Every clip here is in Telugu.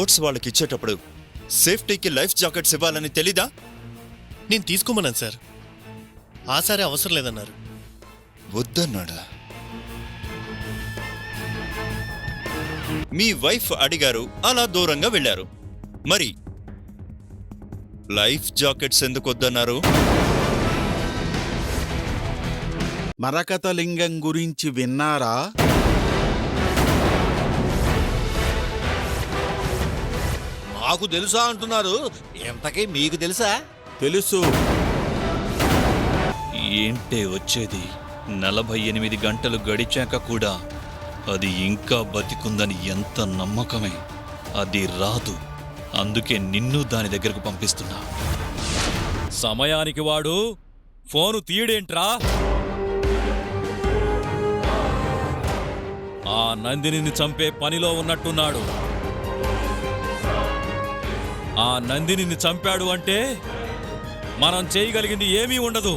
కోట్స్ వాళ్ళకి ఇచ్చేటప్పుడు సేఫ్టీకి లైఫ్ జాకెట్స్ ఇవ్వాలని తెలీదా? నేను తీసుకోమన్నాను సార్. ఆ సారే అవసరం లేదన్నారు. వద్దన్నాడా? మీ వైఫ్ అడిగారు, అలా దూరంగా వెళ్ళారు. మరి లైఫ్ జాకెట్స్ ఎందుకు వద్దన్నారు? మరకతలింగం గురించి విన్నారా? మాకు తెలుసా అంటున్నారు, ఎంతకీ మీకు తెలుసా? తెలుసు. ఏంటే వచ్చేది? 48 గంటలు గడిచాక కూడా అది ఇంకా బతికుందని ఎంత నమ్మకమే. అది రాదు, అందుకే నిన్ను దాని దగ్గరకు పంపిస్తున్నా. సమయానికి వాడు ఫోను తీయడేంట్రా? ఆ నందినిని చంపే పనిలో ఉన్నట్టున్నాడు. ఆ నందినిని చంపాడు అంటే మనం చేయగలిగింది ఏమీ ఉండదు.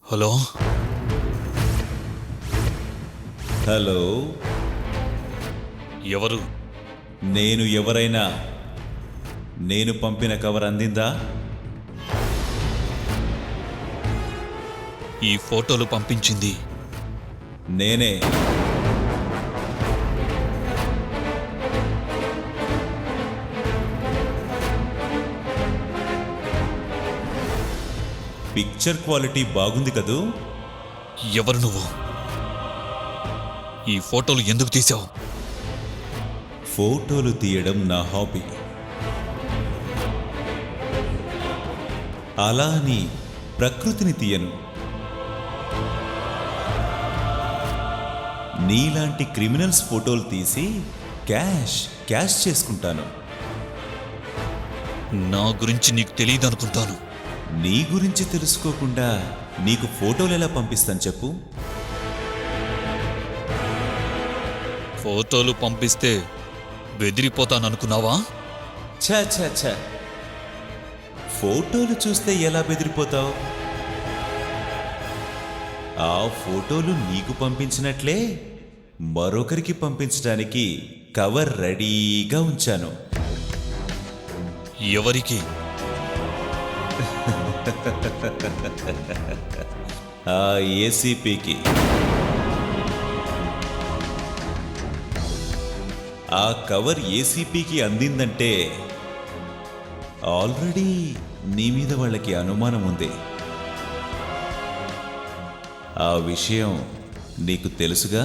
హలో హలో, ఎవరు? నేను ఎవరైనా నేను పంపిన కవర్ అందిందా? ఈ ఫోటోలు పంపించింది నేనే. పిక్చర్ క్వాలిటీ బాగుంది కదూ? ఎవరు నువ్వు? ఈ ఫోటోలు ఎందుకు తీసావు? ఫోటోలు తీయడం నా హాబీ. అలా అని ప్రకృతిని తీయను. నీలాంటి క్రిమినల్స్ ఫోటోలు తీసి క్యాష్ చేసుకుంటాను. నా గురించి నీకు తెలియదు అనుకుంటాను. నీ గురించి తెలుసుకోకుండా నీకు ఫోటోలు ఎలా పంపిస్తాను చెప్పు? ఫోటోలు పంపిస్తే బెదిరిపోతాననుకున్నావా? ఛ ఫోటోలు చూస్తే ఎలా బెదిరిపోతావు? ఆ ఫోటోలు నీకు పంపించినట్లే మరొకరికి పంపించడానికి కవర్ రెడీగా ఉంచాను. ఎవరికి? ఆ ఏసీపీకి. ఆ కవర్ ఏసీపీకి అందిందంటే ఆల్రెడీ నీ మీద వాళ్ళకి అనుమానం ఉంది. ఆ విషయం నీకు తెలుసుగా?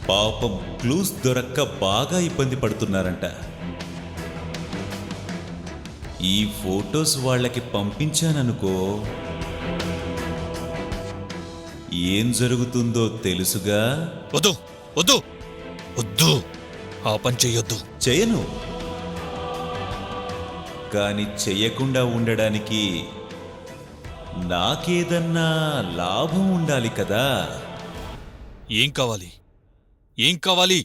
పాపం క్లూస్ దొరక్క బాగా ఇబ్బంది పడుతున్నారంట. ఈ ఫోటోస్ వాళ్ళకి పంపించాననుకో, ఏం జరుగుతుందో తెలుసుగా? వద్దు వద్దు వద్దు, ఆ పని చెయ్యొద్దు. చేయను, కానీ చెయ్యకుండా ఉండడానికి నాకేదన్నా లాభం ఉండాలి కదా. ఏం కావాలి? ఏం కావాలి?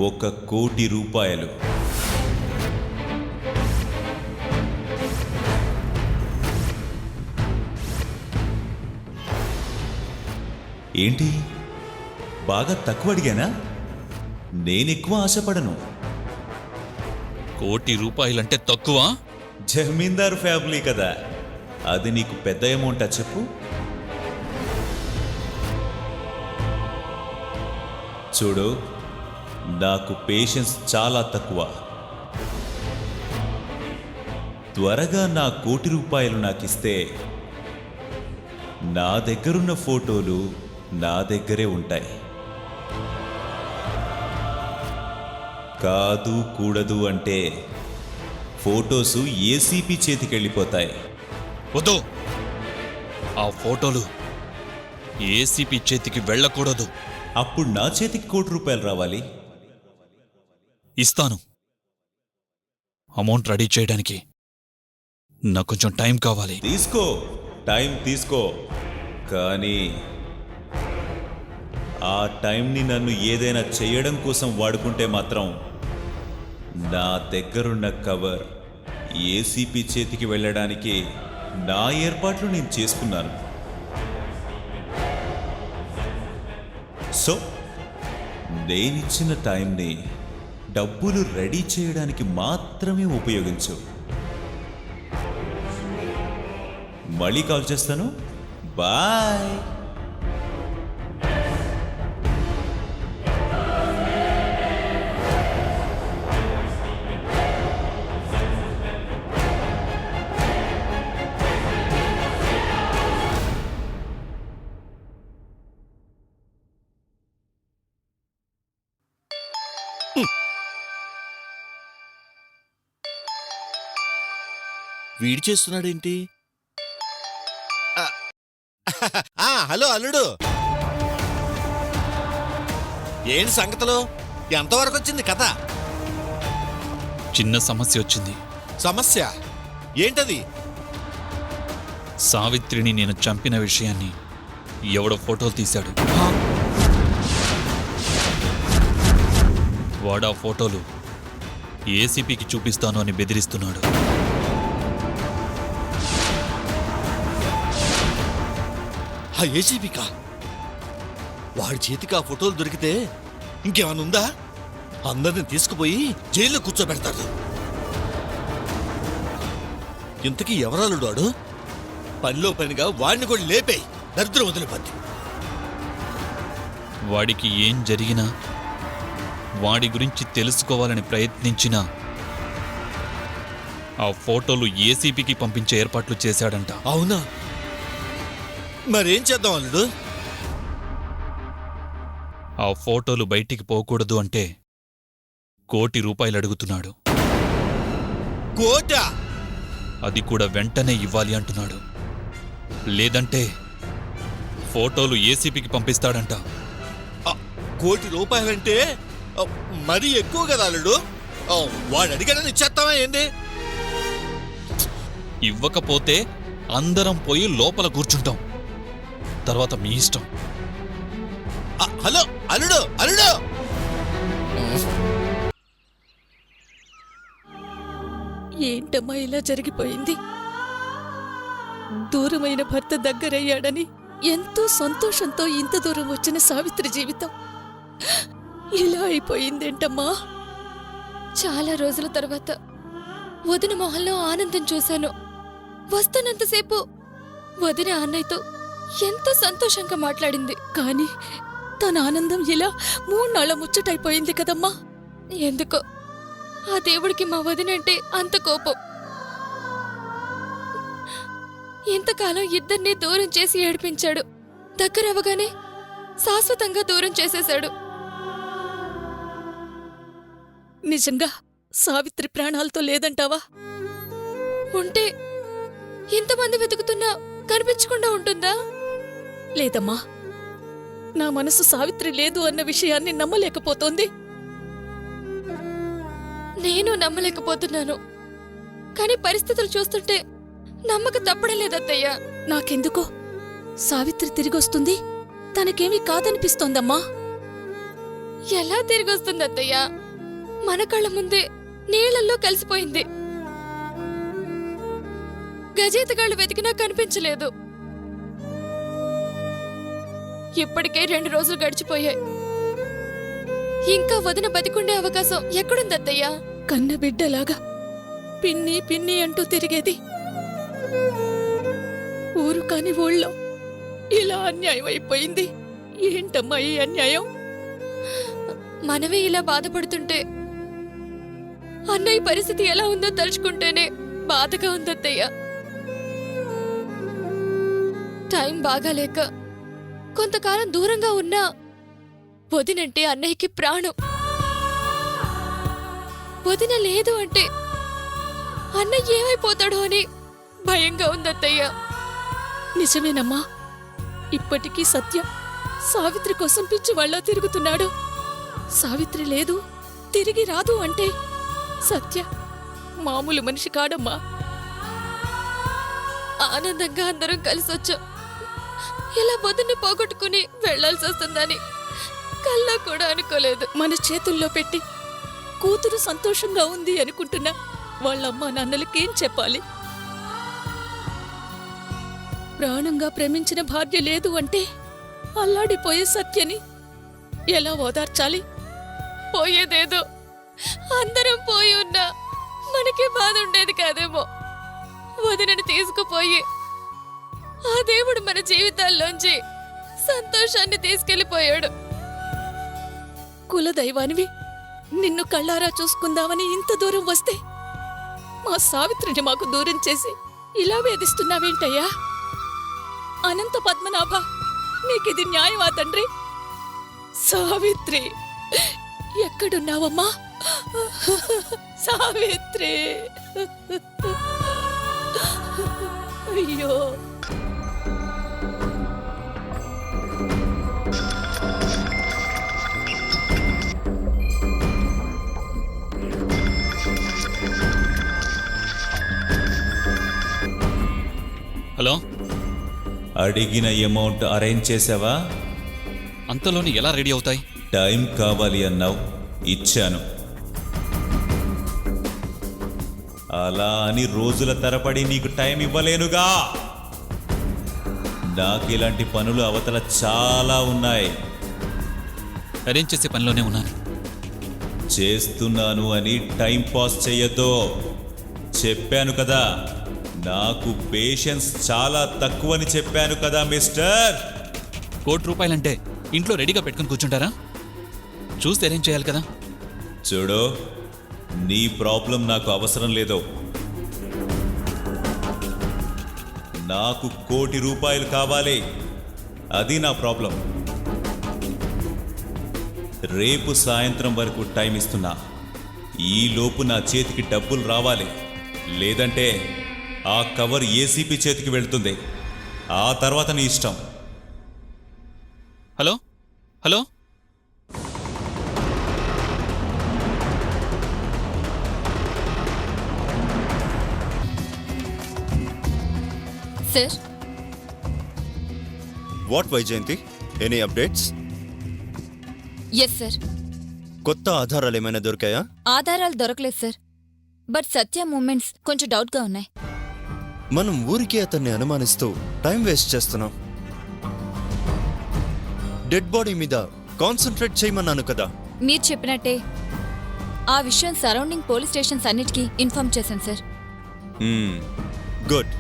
1 కోటి రూపాయలు. ఏంటి, బాగా తక్కువ అడిగానా? నేనెక్కువ ఆశపడను. 1 కోటి రూపాయలంటే తక్కువ? జమీందారు ఫ్యామిలీ కదా, అది నీకు పెద్ద అమౌంటా చెప్పు? చూడు, నాకు పేషెన్స్ చాలా తక్కువ. త్వరగా నా 1 కోటి రూపాయలు నాకిస్తే నా దగ్గరున్న ఫోటోలు నా దగ్గరే ఉంటాయి. కాదు కూడదు అంటే ఫోటోసు ఏసీపీ చేతికెళ్ళిపోతాయి. వద్దు, ఆ ఫోటోలు ఏసీపీ చేతికి వెళ్ళకూడదు. అప్పుడు నా చేతికి 1 కోటి రూపాయలు రావాలి. ఇస్తాను. అమౌంట్ రెడీ చేయడానికి నాకు కొంచెం టైం కావాలి. తీసుకో, టైం తీసుకో, కానీ ఆ టైంని నన్ను ఏదైనా చేయడం కోసం వాడుకుంటే మాత్రం నా దగ్గరున్న కవర్ ఏసీపీ చేతికి వెళ్ళడానికి నా ఏర్పాట్లు నేను చేసుకున్నాను. సో నేనిచ్చిన టైంని డబ్బులు రెడీ చేయడానికి మాత్రమే ఉపయోగించు. మళ్ళీ కాల్ చేస్తాను. బాయ్. వీడి చేస్తున్నాడేంటి? హలో అల్లుడు, ఏంటి సంగతులు? ఎంతవరకు వచ్చింది కథ? చిన్న సమస్య వచ్చింది. సమస్య ఏంటది? సావిత్రిని నేను చంపిన విషయాన్ని ఎవడో ఫోటోలు తీశాడు. వాడా ఫోటోలు ఏసీపీకి చూపిస్తాను అని బెదిరిస్తున్నాడు. ఆ ఏసీపీకా? వాడి చేతికి ఆ ఫోటోలు దొరికితే ఇంకేమైనా ఉందా? అందరిని తీసుకుపోయి జైల్లో కూర్చోబెడతాడు. ఇంతకీ ఎవరాలుడు వాడు? పనిలో పనిగా వాడిని కూడా లేపేయి, దరిద్రం వదిలిపోద్ది. వాడికి ఏం జరిగినా, వాడి గురించి తెలుసుకోవాలని ప్రయత్నించినా ఆ ఫోటోలు ఏసీపీకి పంపించే ఏర్పాట్లు చేశాడంట. అవునా? మరేం చేద్దాం అల్లుడు? ఆ ఫోటోలు బయటికి పోకూడదు అంటే ₹1,00,00,000 అడుగుతున్నాడు. కోట? అది కూడా వెంటనే ఇవ్వాలి అంటున్నాడు. లేదంటే ఫోటోలు ఏసీపీకి పంపిస్తాడంట. ₹1,00,00,000 మరీ ఎక్కువ కదా అల్లుడు. వాడు అడిగాడని ఇచ్చేస్తావా ఏంది? ఇవ్వకపోతే అందరం పోయి లోపల కూర్చుంటాం. తర్వాత మీ ఇష్టం. హలో అల్లుడు, అల్లుడు! ఏంటమ్మా ఇలా జరిగిపోయింది? దూరమైన భర్త దగ్గరయ్యాడని ఎంతో సంతోషంతో ఇంత దూరం వచ్చిన సావిత్రి జీవితం ఇలా అయిపోయిందేంటమ్మా? చాలా రోజుల తర్వాత వదిన మొహంలో ఆనందం చూశాను. వస్తున్నంతసేపు వదిన అన్నయ్యతో ఎంతో సంతోషంగా మాట్లాడింది. కాని తన ఆనందం ఇలా 3 నాళ్ళ ముచ్చటైపోయింది కదమ్మా. ఎందుకో ఆ దేవుడికి మా వదినంటే అంత కోపం. ఇంతకాలం ఇద్దరినీ దూరం చేసి ఏడిపించాడు. దగ్గరవగానే శాశ్వతంగా దూరం చేసేశాడు. నిజంగా సావిత్రి ప్రాణాలతో లేదంటావా? ఉంటే ఇంతమంది వెతుకుతున్నా కనిపించకుండా ఉంటుందా? లేదమ్మా, నా మనసు సావిత్రి లేదు అన్న విషయాన్ని నమ్మలేకపోతోంది. నేను నమ్మలేకపోతున్నాను. కానీ పరిస్థితులు చూస్తుంటే నమ్మక తప్పడం లేదత్తయ్య. నాకెందుకో సావిత్రి తిరిగొస్తుంది, తనకేమీ కాదనిపిస్తోందమ్మా. ఎలా తిరిగొస్తుంది అత్తయ్య? మన కళ్ళ ముందే నీళ్లల్లో కలిసిపోయింది. గజేతగాళ్ళు వెతికినా కనిపించలేదు. ఇప్పటికే 2 రోజులు గడిచిపోయాయి. ఇంకా వదిన బతికుండే అవకాశం ఎక్కడుందత్తయ్యా? కన్న బిడ్డలాగా పిన్ని పిన్ని అంటూ తిరిగేది ఊరు కాని ఊళ్ళో ఇలా అన్యాయం అయిపోయింది. ఏంటమ్మా ఈ అన్యాయం? మనమే ఇలా బాధపడుతుంటే అన్నయ్య పరిస్థితి ఎలా ఉందో తలుచుకుంటేనే బాధగా ఉందత్తయ్య. టైం బాగాలేక కొంతకాలం దూరంగా ఉన్నా వదినంటే అన్నయ్యకి ప్రాణం. వదిన లేదు అంటే అన్నయ్య ఏమైపోతాడో అని భయంగా ఉందత్తయ్య. నిజమేనమ్మా, ఇప్పటికీ సత్య సావిత్రి కోసం పిచ్చివాళ్ళ తిరుగుతున్నాడు. సావిత్రి లేదు, తిరిగి రాదు అంటే సత్య మామూలు మనిషి కాడమ్మా. ఆనందంగా అందరం కలిసొచ్చాం. ఇలా వదిన్ని పోగొట్టుకుని వెళ్లాల్సి వస్తుందని కల్లా కూడా అనుకోలేదు. మన చేతుల్లో పెట్టి కూతురు సంతోషంగా ఉంది అనుకుంటున్నా వాళ్ళమ్మ నాన్నలకేం చెప్పాలి? ప్రాణంగా ప్రేమించిన భార్య లేదు అంటే అల్లాడిపోయే సత్యని ఎలా ఓదార్చాలి? పోయేదేదో అందరం పోయి ఉన్నా మనకి బాధ ఉండేది కాదేమో. వదినని తీసుకుపోయి ఆ దేవుడు మన జీవితాల్లోంచి సంతోషాన్ని తీసుకెళ్లిపోయాడు. కులదైవానివి నిన్ను కళ్ళారా చూసుకుందామని ఇంత దూరం వస్తే మా సావిత్రిని మాకు దూరం చేసి ఇలా వేధిస్తున్నావేంటయ్యా? అనంత పద్మనాభ, నీకిది న్యాయమా తండ్రి? సావిత్రి ఎక్కడున్నావమ్మా? సావిత్రి, అయ్యో. హలో, అడిగిన అమౌంట్ అరేంజ్ చేసావా? అంతలోని ఎలా రెడీ అవుతాయి? టైం కావాలి అన్నావు, ఇచ్చాను. అలా అని రోజుల తరబడి నీకు టైం ఇవ్వలేనుగా. నాకు ఇలాంటి పనులు అవతల చాలా ఉన్నాయి. అరేంజ్ చేసే పనిలోనే ఉన్నాను. చేస్తున్నాను అని టైం పాస్ చెయ్యొద్దు. చెప్పాను కదా, నాకు పేషెన్స్ చాలా తక్కువని చెప్పాను కదా మిస్టర్. ₹1,00,00,000 ఇంట్లో రెడీగా పెట్టుకుని కూర్చుంటారా? చూస్తే అరేంజ్ చేయాలి కదా. చూడు, నీ ప్రాబ్లం నాకు అవసరం లేదు. నాకు ₹1,00,00,000 కావాలి, అది నా ప్రాబ్లం. రేపు సాయంత్రం వరకు టైం ఇస్తున్నా. ఈ లోపు నా చేతికి డబ్బులు రావాలి, లేదంటే ఆ కవర్ ఏసీపీ చేతికి వెళ్తుంది. ఆ తర్వాత నీ ఇష్టం. Hello hello, sir, what Vaijayanti, any updates? Yes sir. కొత్త ఆధారాలు ఏమైనా దొరికాయా? ఆధారాలు దొరకలేదు సార్. బట్ సత్య మూమెంట్స్ కొంచెం డౌట్గా ఉన్నాయి. మనం ఊరికే అతన్ని అనుమానిస్తూ టైం వేస్ట్ చేస్తున్నాం. డెడ్ బాడీ మీద కాన్సంట్రేట్ చేయమన్నాను కదా. మీరు చెప్పినట్టే ఆ విషయం సరౌండింగ్ పోలీస్ స్టేషన్స్ అన్నిటికీ ఇన్ఫార్మ్ చేశాను సార్. గుడ్.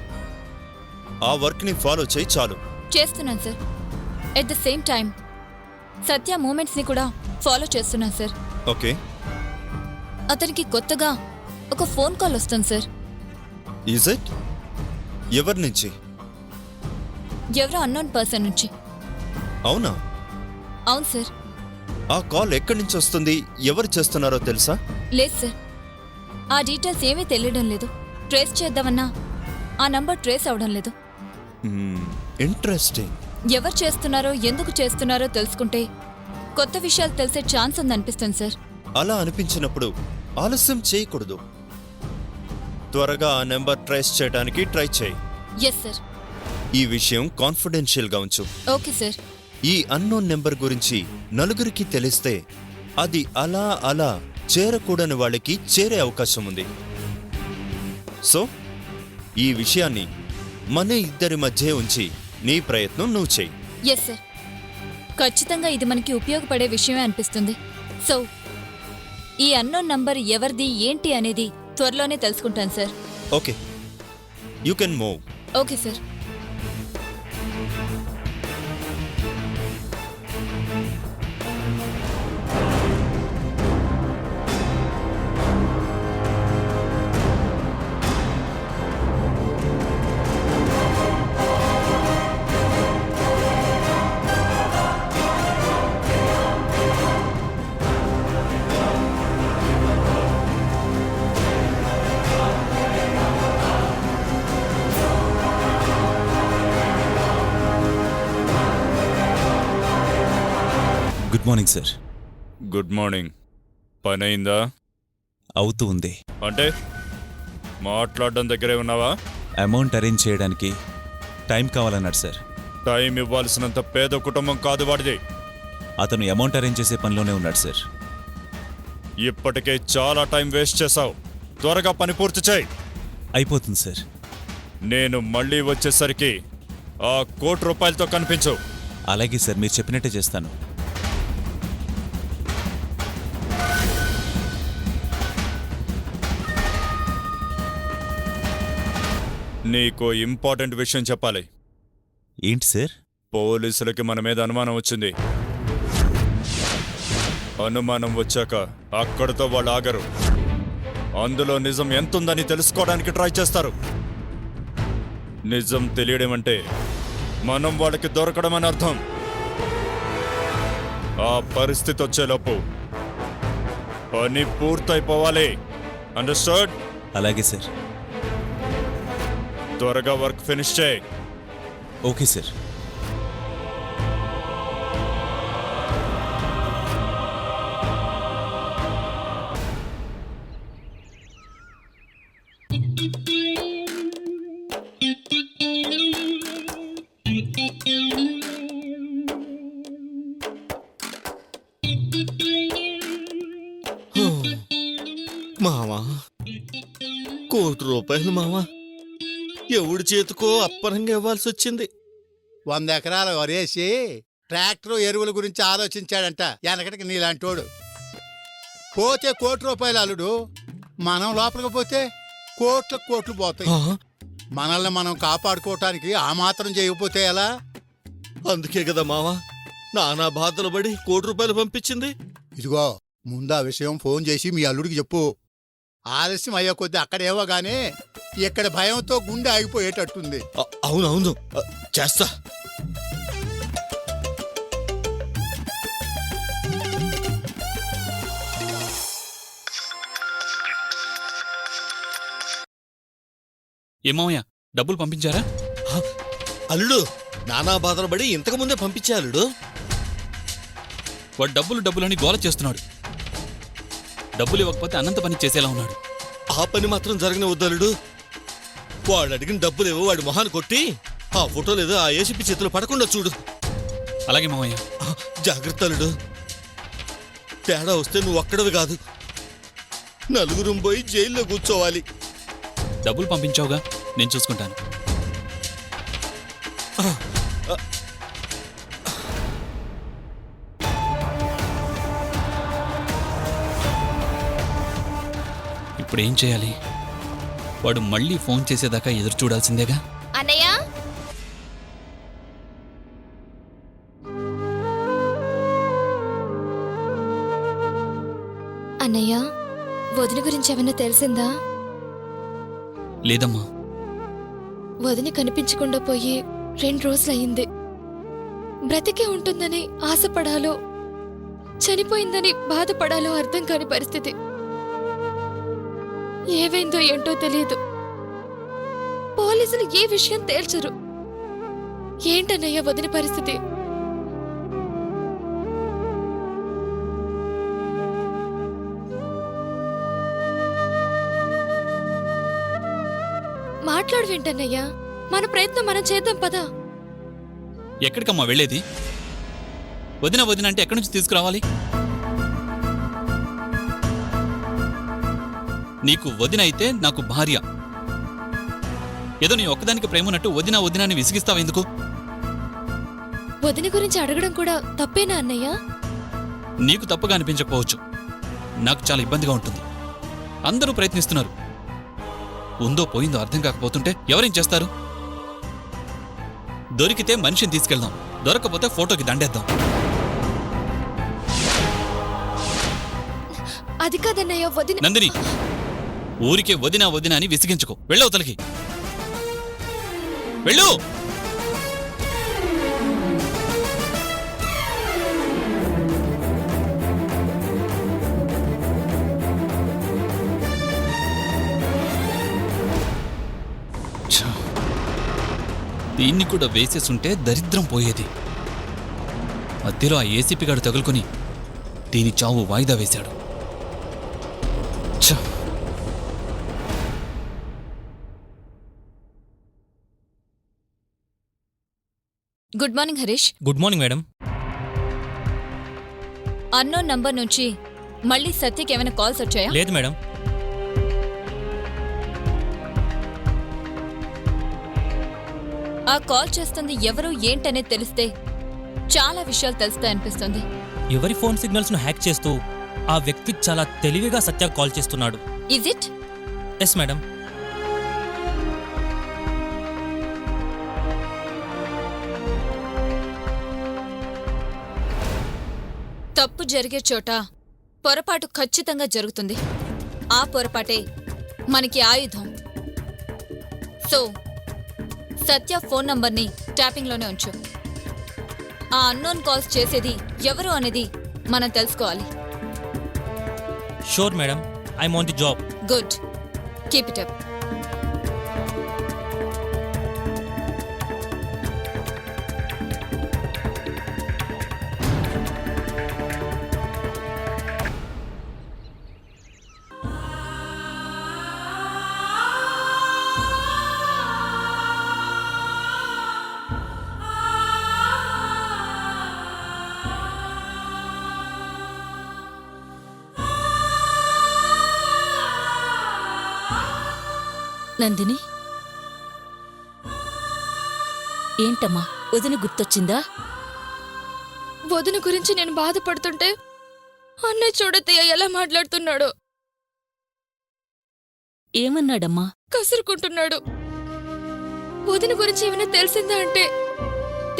ఆ వర్క్ని ఫాలో చేయి చాలు. చేస్తున్నాను sir. At the same time Satya మూమెంట్స్ని కూడా ఫాలో చేస్తున్నాను సార్. ఓకే. అతనికి కొత్తగా ఒక ఫోన్ కాల్ వస్తుంది సార్. Is it? ఎవరి నుంచి? ఎవరో అన్నోన్ పర్సన్ నుంచి. అవునా? అవును సార్. ఆ కాల్ ఎక్కడి నుంచి వస్తుంది, ఎవరు చేస్తున్నారో తెలుసా? లేదు సార్, ఆ డీటెయిల్స్ ఏమీ తెలియడం లేదు. ట్రేస్ చేద్దామన్నా ఆ నంబర్ ట్రేస్ అవడం లేదు. ఇంట్రెస్టింగ్. ఎవరు చేస్తున్నారో ఎందుకు చేస్తున్నారో తెలుసుకుంటే కొత్త విషయాలు తెలిసే ఛాన్స్ ఉందనిపిస్తుంది సార్. అలా అనిపించినప్పుడు ఆలస్యం చేయకూడదు. త్వరగా ఆ నెంబర్ ట్రేస్ చేయడానికి ట్రై చేయి. Yes sir. ఈ విషయం కాన్ఫిడెన్షియల్గా ఉంచు. Okay sir. ఈ అన్నోన్ నెంబర్ గురించి నలుగురికి తెలిస్తే అది అలా అలా చేరకూడని వాళ్ళకి చేరే అవకాశం ఉంది. సో ఈ విషయాన్ని మన ఇద్దరి మధ్య ఉంచి నీ ప్రయత్నం నువ్వు చెయ్యి. Yes sir. ఖచ్చితంగా ఇది మనకి ఉపయోగపడే విషయమే అనిపిస్తుంది. సో ఈ అన్నోన్ నంబర్ ఎవరిది ఏంటి అనేది త్వరలోనే తెలుసుకుంటాను sir. Okay, you can move. Okay sir. Good morning sir. Good morning. పని అయిందా? అవుతూ ఉంది. అంటే మాట్లాడడం దగ్గరే ఉన్నావా? అమౌంట్ అరేంజ్ చేయడానికి టైం కావాలన్నాడు సార్. టైం ఇవ్వాల్సినంత పేద కుటుంబం కాదు వాడిది. అతను అమౌంట్ అరేంజ్ చేసే పనిలోనే ఉన్నాడు సార్. ఇప్పటికే చాలా టైం వేస్ట్ చేశావు. త్వరగా పని పూర్తి చేయి. అయిపోతుంది సార్. నేను మళ్ళీ వచ్చేసరికి ఆ ₹1,00,00,000తో కనిపించు. అలాగే సార్, మీరు చెప్పినట్టే చేస్తాను. నీకో ఇంపార్టెంట్ విషయం చెప్పాలి. ఏంటి సార్? పోలీసులకి మన మీద అనుమానం వచ్చింది. అనుమానం వచ్చాక అక్కడితో వాళ్ళు ఆగరు. అందులో నిజం ఎంతుందని తెలుసుకోవడానికి ట్రై చేస్తారు. నిజం తెలియడం అంటే మనం వాళ్ళకి దొరకడం అని అర్థం. ఆ పరిస్థితి వచ్చేలోపు పని పూర్తయిపోవాలి. అండర్స్టాండ్? అలాగే సార్. త్వరగా వర్క్ ఫినిష్ చేయి. Okay sir. మావా, ₹1,00,00,000 మావా, ఎవడి చేతికో అప్పనంగా ఇవ్వాల్సి వచ్చింది. 100 ఎకరాలు వరేసి ట్రాక్టర్ ఎరువుల గురించి ఆలోచించాడంట వెనకటికి నీలాంటోడు. పోతే ₹1,00,00,000 అల్లుడు. మనం లోపలికి పోతే కోట్లు పోతాయి. మనల్ని మనం కాపాడుకోవటానికి ఆ మాత్రం చేయకపోతే ఎలా? అందుకే కదా మావా నానా బాధలు పడి ₹1,00,00,000 పంపించింది. ఇదిగో ముందు ఆ విషయం ఫోన్ చేసి మీ అల్లుడికి చెప్పు. ఆలస్యం అయ్యే కొద్దీ అక్కడేవో గానీ ఇక్కడ భయంతో గుండె ఆగిపోయేటట్టుంది. అవునవును, చేస్తా. ఏమోయా, డబ్బులు పంపించారా? అల్లుడు, నానా బాధలు పడి ఇంతకు ముందే పంపించే అల్లుడు. వాడు డబ్బులు అని గోల చేస్తున్నాడు. డబ్బులు ఇవ్వకపోతే అన్నంత పని చేసేలా ఉన్నాడు. ఆ పని మాత్రం జరగని వద్దలుడు. వాడు అడిగిన డబ్బులేవో వాడి మొహాన్ని కొట్టి ఆ ఫోటోలు ఏదో ఆ ఏసీపీ చేతిలో పడకుండా చూడు. అలాగే మామయ్య. జాగ్రత్త అల్లుడు. తేడా వస్తే నువ్వు ఒక్కడవి కాదు, నలుగురం పోయి జైల్లో కూర్చోవాలి. డబ్బులు పంపించావుగా, నేను చూసుకుంటాను. ఇప్పుడు ఏం చేయాలి? వాడు మళ్ళీ ఫోన్ చేసేదాకా ఎదురు చూడాల్సిందేగా. అన్నయ్య, అన్నయ్య, వదిన గురించి ఏమన్నా తెలిసిందా? లేదమ్మా. వదిన కనిపించకుండా పోయి 2 రోజులయ్యింది. బ్రతికే ఉంటుందని ఆశపడాలో చనిపోయిందని బాధపడాలో అర్థం కాని పరిస్థితి. ఏవైందో ఏంటో తెలియదు. పోలీసులు ఏ విషయం తేల్చరు. ఏంటన్నయ్య వదిన పరిస్థితి? మాట్లాడవేంటన్నయ్యా? మన ప్రయత్నం మనం చేద్దాం పదా. ఎక్కడికమ్మా వెళ్ళేది? వదిన అంటే ఎక్కడి నుంచి తీసుకురావాలి? నీకు వదిన అయితే నాకు భార్య. ఏదో నీ ఒక్కదానికి ప్రేమన్నట్టు వదిన అని విసిగిస్తావు ఎందుకు? వదిన గురించి అడగడం కూడా తప్పేనా అన్నయ్య? నీకు తప్పుగా అనిపించకపోవచ్చు, నాకు చాలా ఇబ్బందిగా ఉంటుంది. అందరూ ప్రయత్నిస్తున్నారు. ఉందో పోయిందో అర్థం కాకపోతుంటే ఎవరేం చేస్తారు? దొరికితే మనిషిని తీసుకెళ్దాం, దొరకపోతే ఫోటోకి దండేద్దాం. అది కాదన్నయ్య, వదిన. నందిని, ఊరికే వదిన అని విసిగించుకో. వెళ్ళవతలకి వెళ్ళు. దీన్ని కూడా వేసేసుంటే దరిద్రం పోయేది. మధ్యలో ఆ ఏసీపీ గాడు తగులుకొని దీని చావు వాయిదా వేశాడు. Good morning Harish. Good morning madam. Unknown number నుంచి మళ్ళీ సత్యకి ఏమైనా కాల్స్ వచ్చాయా? లేదు మేడం. ఆ కాల్ చేస్తుంది ఎవరు ఏంటనేది తెలిస్తే చాలా విషయాలు తెలుస్తాయనిపిస్తుంది. ఎవరి ఫోన్ సిగ్నల్స్ ను హ్యాక్ చేస్తూ ఆ వ్యక్తి చాలా తెలివిగా సత్య కాల్ చేస్తున్నాడు. Is it? Yes madam. తప్పు జరిగే చోట పొరపాటు ఖచ్చితంగా జరుగుతుంది. ఆ పొరపాటే మనకి ఆయుధం. సో సత్య ఫోన్ నంబర్ని ట్యాపింగ్లోనే ఉంచు. ఆ అన్నోన్ కాల్స్ చేసేది ఎవరు అనేది మనం తెలుసుకోవాలి. Sure madam, I'm on the job. Good, keep it up. Nandini, ఏంటమ్మా వదిన గుర్తొచ్చిందా? వదిన గురించి నేను బాధపడుతుంటే అన్నయ్య చూడతయ్య ఎలా మాట్లాడుతున్నాడో. ఏమన్నాడమ్మా? కసురుకుంటున్నాడు. వదిన గురించి ఏమైనా తెలిసిందా అంటే,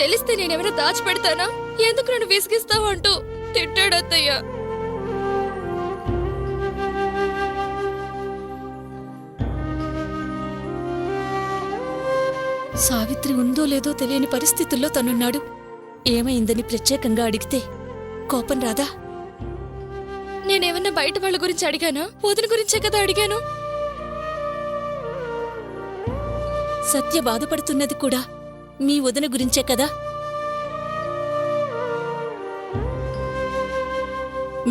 తెలిస్తే నేనేమైనా దాచిపెడతానా, ఎందుకు నన్ను విసిగిస్తావు అంటూ తిట్టాడు అత్తయ్య. సావిత్రి ఉందో లేదో తెలియని పరిస్థితుల్లో తనున్నాడు. ఏమైందని ప్రత్యేకంగా అడిగితే కోపం రాదా? నేనేమన్నా బయట వాళ్ళ గురించి అడిగానా? వదిన గురించే కదా అడిగాను. సత్య బాధపడుతున్నది కూడా మీ వదిన గురించే కదా?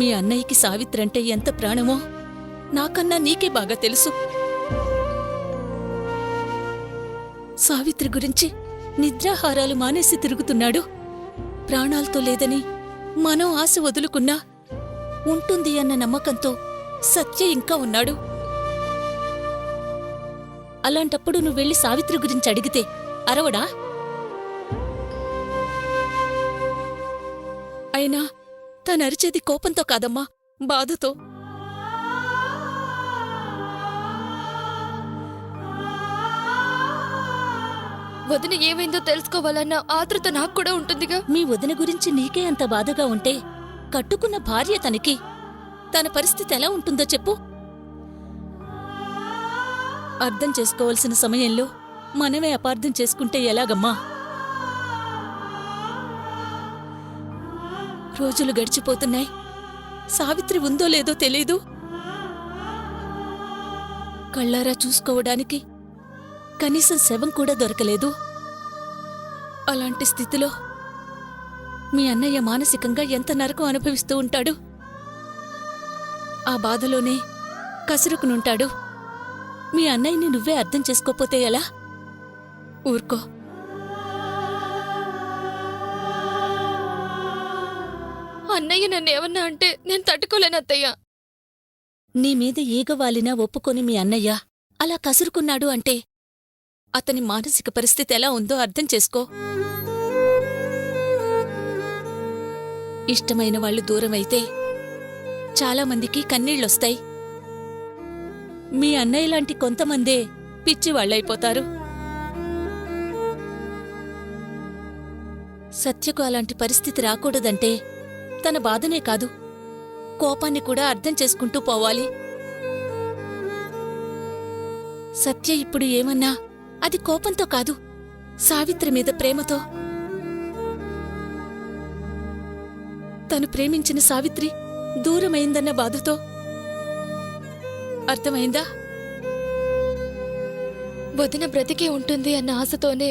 మీ అన్నయ్యకి సావిత్రంటే ఎంత ప్రాణమో నాకన్నా నీకే బాగా తెలుసు. సావిత్రి గురించి నిద్రాహారాలు మానేసి తిరుగుతున్నాడు. ప్రాణాలతో లేదని మనం ఆశ వదులుకున్నా ఉంటుంది అన్న నమ్మకంతో సత్య ఇంకా ఉన్నాడు. అలాంటప్పుడు నువ్వెళ్ళి సావిత్రి గురించి అడిగితే అరవడా? అయినా తనరిచేది కోపంతో కాదమ్మా, బాధతో. వదిన ఏమైందో తెలుసుకోవాలన్న ఆతృత నాకు కూడా ఉంటుందిగా. మీ వదిన గురించి నీకే అంత బాధగా ఉంటే కట్టుకున్న భార్య తనకి తన పరిస్థితి ఎలా ఉంటుందో చెప్పు. అర్థం చేసుకోవాల్సిన సమయంలో మనమే అపార్థం చేసుకుంటే ఎలాగమ్మా? రోజులు గడిచిపోతున్నాయి. సావిత్రి ఉందో లేదో తెలీదు. కళ్ళారా చూసుకోవడానికి కనీసం శవం కూడా దొరకలేదు. అలాంటి స్థితిలో మీ అన్నయ్య మానసికంగా ఎంత నరకం అనుభవిస్తూ ఉంటాడు. ఆ బాధలోనే కసురుకునుంటాడు. మీ అన్నయ్యని నువ్వే అర్థం చేసుకోపోతే ఎలా? ఊరుకో. అన్నయ్య నన్ను ఏమన్నా అంటే నేను తట్టుకోలేను అత్తయ్య. నీ మీద ఈగవాలినా ఒప్పుకొని మీ అన్నయ్య అలా కసురుకున్నాడు అంటే అతని మానసిక పరిస్థితి ఎలా ఉందో అర్థం చేసుకో. ఇష్టమైన వాళ్ళు దూరమైతే చాలామందికి కన్నీళ్ళొస్తాయి. మీ అన్నయ్య లాంటి కొంతమందే పిచ్చివాళ్లైపోతారు. సత్యకు అలాంటి పరిస్థితి రాకూడదంటే తన బాధనే కాదు, కోపాన్ని కూడా అర్థం చేసుకుంటూ పోవాలి. సత్య ఇప్పుడు ఏమన్నా అది కోపంతో కాదు, సావిత్రి మీద ప్రేమతో. తను ప్రేమించిన సావిత్రి దూరమైందన్న బాధతో. అర్థమైందా? వదిన బ్రతికే ఉంటుంది అన్న ఆశతోనే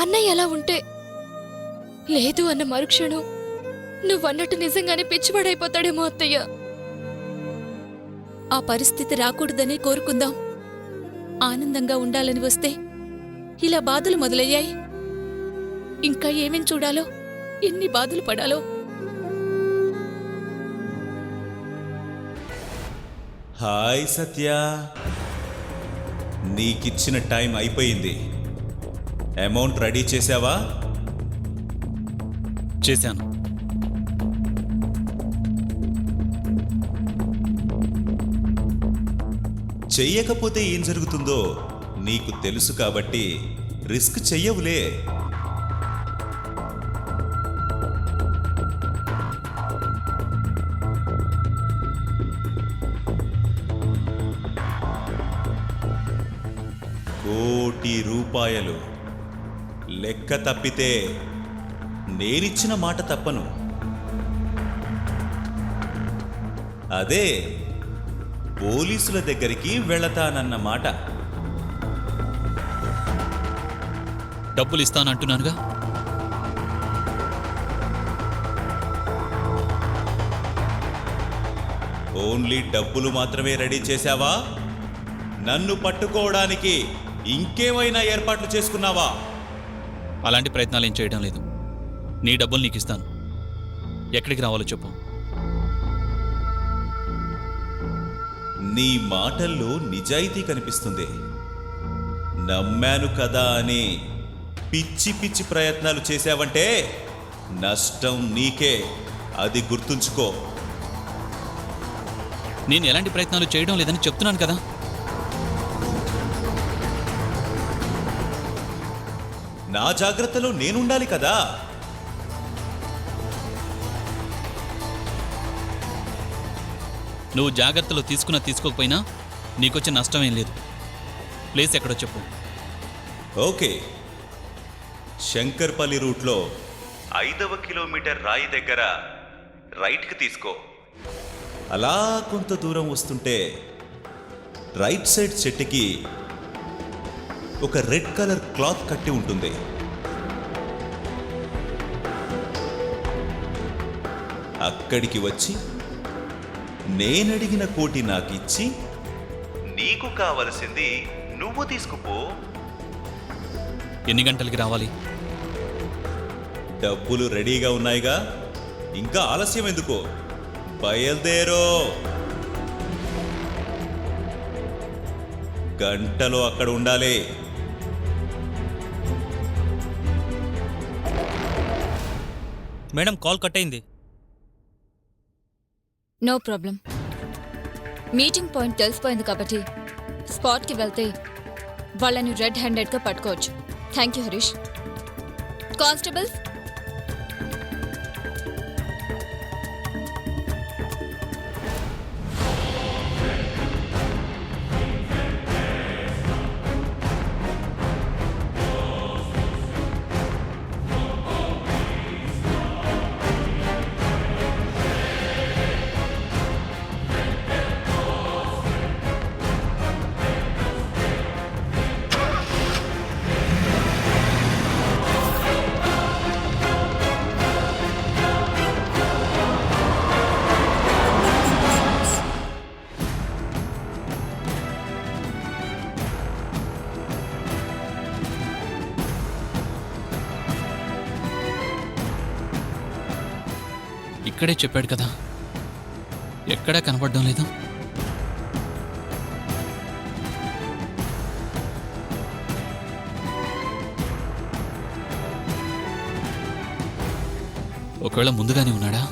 అన్నయ్య ఎలా ఉంటే, లేదు అన్న మరుక్షణం నువ్వన్నట్టు నిజంగానే పిచ్చివాడైపోతాడేమో అత్తయ్య. ఆ పరిస్థితి రాకూడదనే కోరుకుందాం. ఆనందంగా ఉండాలని వస్తే ఇలా బాధలు మొదలయ్యాయి. ఇంకా ఏమేం చూడాలో, ఎన్ని బాధలు పడాలో. హాయ్ సత్య, నీకిచ్చిన టైం అయిపోయింది. అమౌంట్ రెడీ చేసావా? చేశాను. చెయ్యకపోతే ఏం జరుగుతుందో నీకు తెలుసు కాబట్టి రిస్క్ చెయ్యవులే. ₹1,00,00,000 లెక్క తప్పితే నేనిచ్చిన మాట తప్పను. అదే పోలీసుల దగ్గరికి వెళతానన్నమాట. డబ్బులు ఇస్తానంటున్నానుగా. ఓన్లీ డబ్బులు మాత్రమే రెడీ చేశావా? నన్ను పట్టుకోవడానికి ఇంకేమైనా ఏర్పాట్లు చేసుకున్నావా? అలాంటి ప్రయత్నాలు ఏం చేయడం లేదు. నీ డబ్బులు నీకు ఇస్తాను. ఎక్కడికి రావాలో చెప్పు. నీ మాటల్లో నిజాయితీ కనిపిస్తుంది. నమ్మాను కదా అని పిచ్చి పిచ్చి ప్రయత్నాలు చేశావంటే నష్టం నీకే, అది గుర్తుంచుకో. నేను ఎలాంటి ప్రయత్నాలు చేయడం లేదని చెప్తున్నాను కదా. నా జాగ్రత్తలో నేనుండాలి కదా. నువ్వు జాగ్రత్తలు తీసుకోకపోయినా నీకొచ్చే నష్టం ఏం లేదు. ప్లేస్ ఎక్కడో చెప్పు. ఓకే, శంకర్పల్లి రూట్లో 5వ కిలోమీటర్ రాయి దగ్గర రైట్కి తీసుకో. అలా కొంత దూరం వస్తుంటే రైట్ సైడ్ చెట్టుకి ఒక రెడ్ కలర్ క్లాత్ కట్టి ఉంటుంది. అక్కడికి వచ్చి నేనడిగిన కోటి నాకిచ్చి నీకు కావలసింది నువ్వు తీసుకుపో. ఎన్ని గంటలకి రావాలి? డబ్బులు రెడీగా ఉన్నాయిగా, ఇంకా ఆలస్యం ఎందుకో, బయలుదేరో. గంటలో అక్కడ ఉండాలి. మేడం, కాల్ కట్ అయింది. No problem. మీటింగ్ పాయింట్ తెలిసిపోయింది కాబట్టి స్పాట్కి వెళ్తే వాళ్ళని రెడ్ హ్యాండెడ్గా పట్టుకోవచ్చు. Thank you Harish. కానిస్టేబుల్స్, ఇక్కడే చెప్పాడు కదా, ఎక్కడా కనపడడం లేదు. ఒకవేళ ముందుగానే ఉన్నాడా?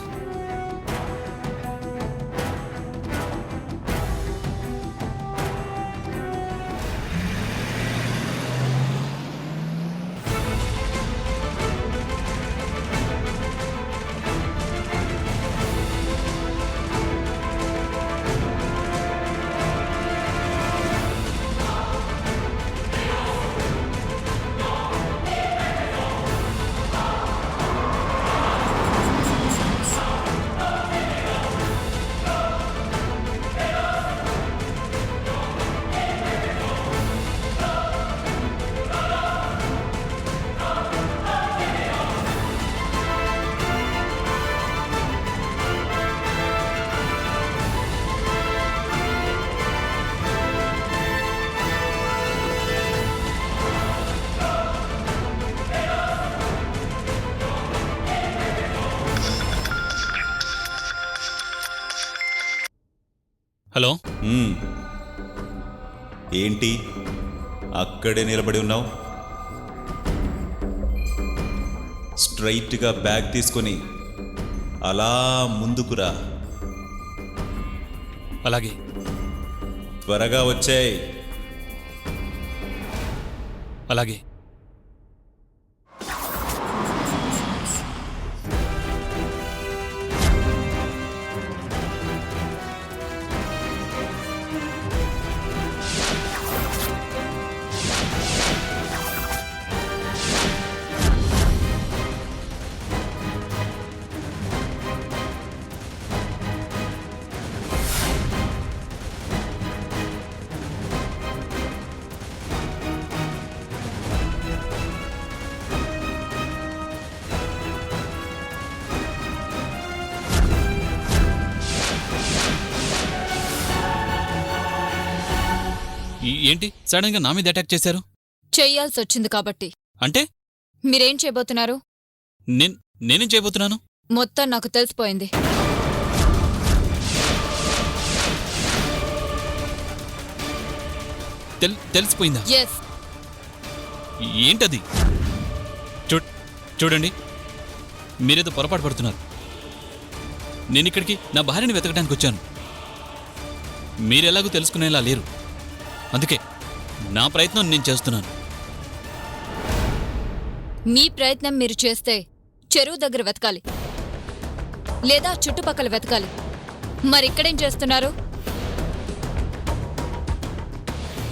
ఏంటి అక్కడే నిలబడి ఉన్నావు? స్ట్రైట్గా బ్యాగ్ తీసుకొని అలా ముందుకురా. అలాగే. త్వరగా వచ్చేయ్. అలాగే. ఏంటి సడన్ గా నా మీద అటాక్ చేశారు? చెయ్యాల్సి వచ్చింది కాబట్టి. అంటే మీరేం చేయబోతున్నారు? నేనేం చేయబోతున్నాను? మొత్తం నాకు తెలిసిపోయింది. తెలిసిపోయిందా? ఎస్. ఏంటది? చూడండి, మీరేదో పొరపాటు పడుతున్నారు. నేనిక్కడికి నా భార్యని వెతకడానికి వచ్చాను. మీరెలాగూ తెలుసుకునేలా లేరు. అందుకే నా ప్రయత్నం నేను చేస్తున్నాను. మీ ప్రయత్నం మీరు చేస్తే చెరువు దగ్గర వెతకాలి, లేదా చుట్టుపక్కల వెతకాలి. మరిక్కడేం చేస్తున్నారు?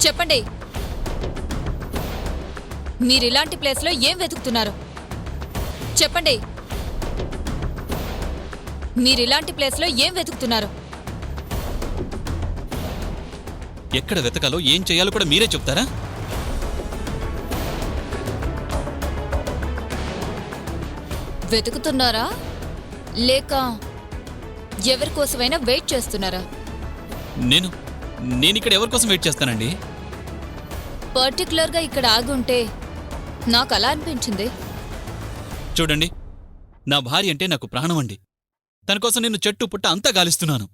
చెప్పండి, మీరిలాంటి ప్లేస్లో ఏం వెతుకుతున్నారు? చెప్పండి, మీరిలాంటి ప్లేస్లో ఏం వెతుకుతున్నారు? ఎక్కడ వెతకాలో ఏం చేయాలో కూడా మీరే చెప్తారా? వెతుకుతున్నారా లేక ఎవరికోసమైనా వెయిట్ చేస్తున్నారా? నేనిక్కడ ఎవరి కోసం వెయిట్ చేస్తానండి? పర్టికులర్గా ఇక్కడ ఆగుంటే నాకు అలా అనిపించింది. చూడండి, నా భార్య అంటే నాకు ప్రాణం అండి. తన కోసం నేను చెట్టు పుట్ట అంతా గాలిస్తున్నాను.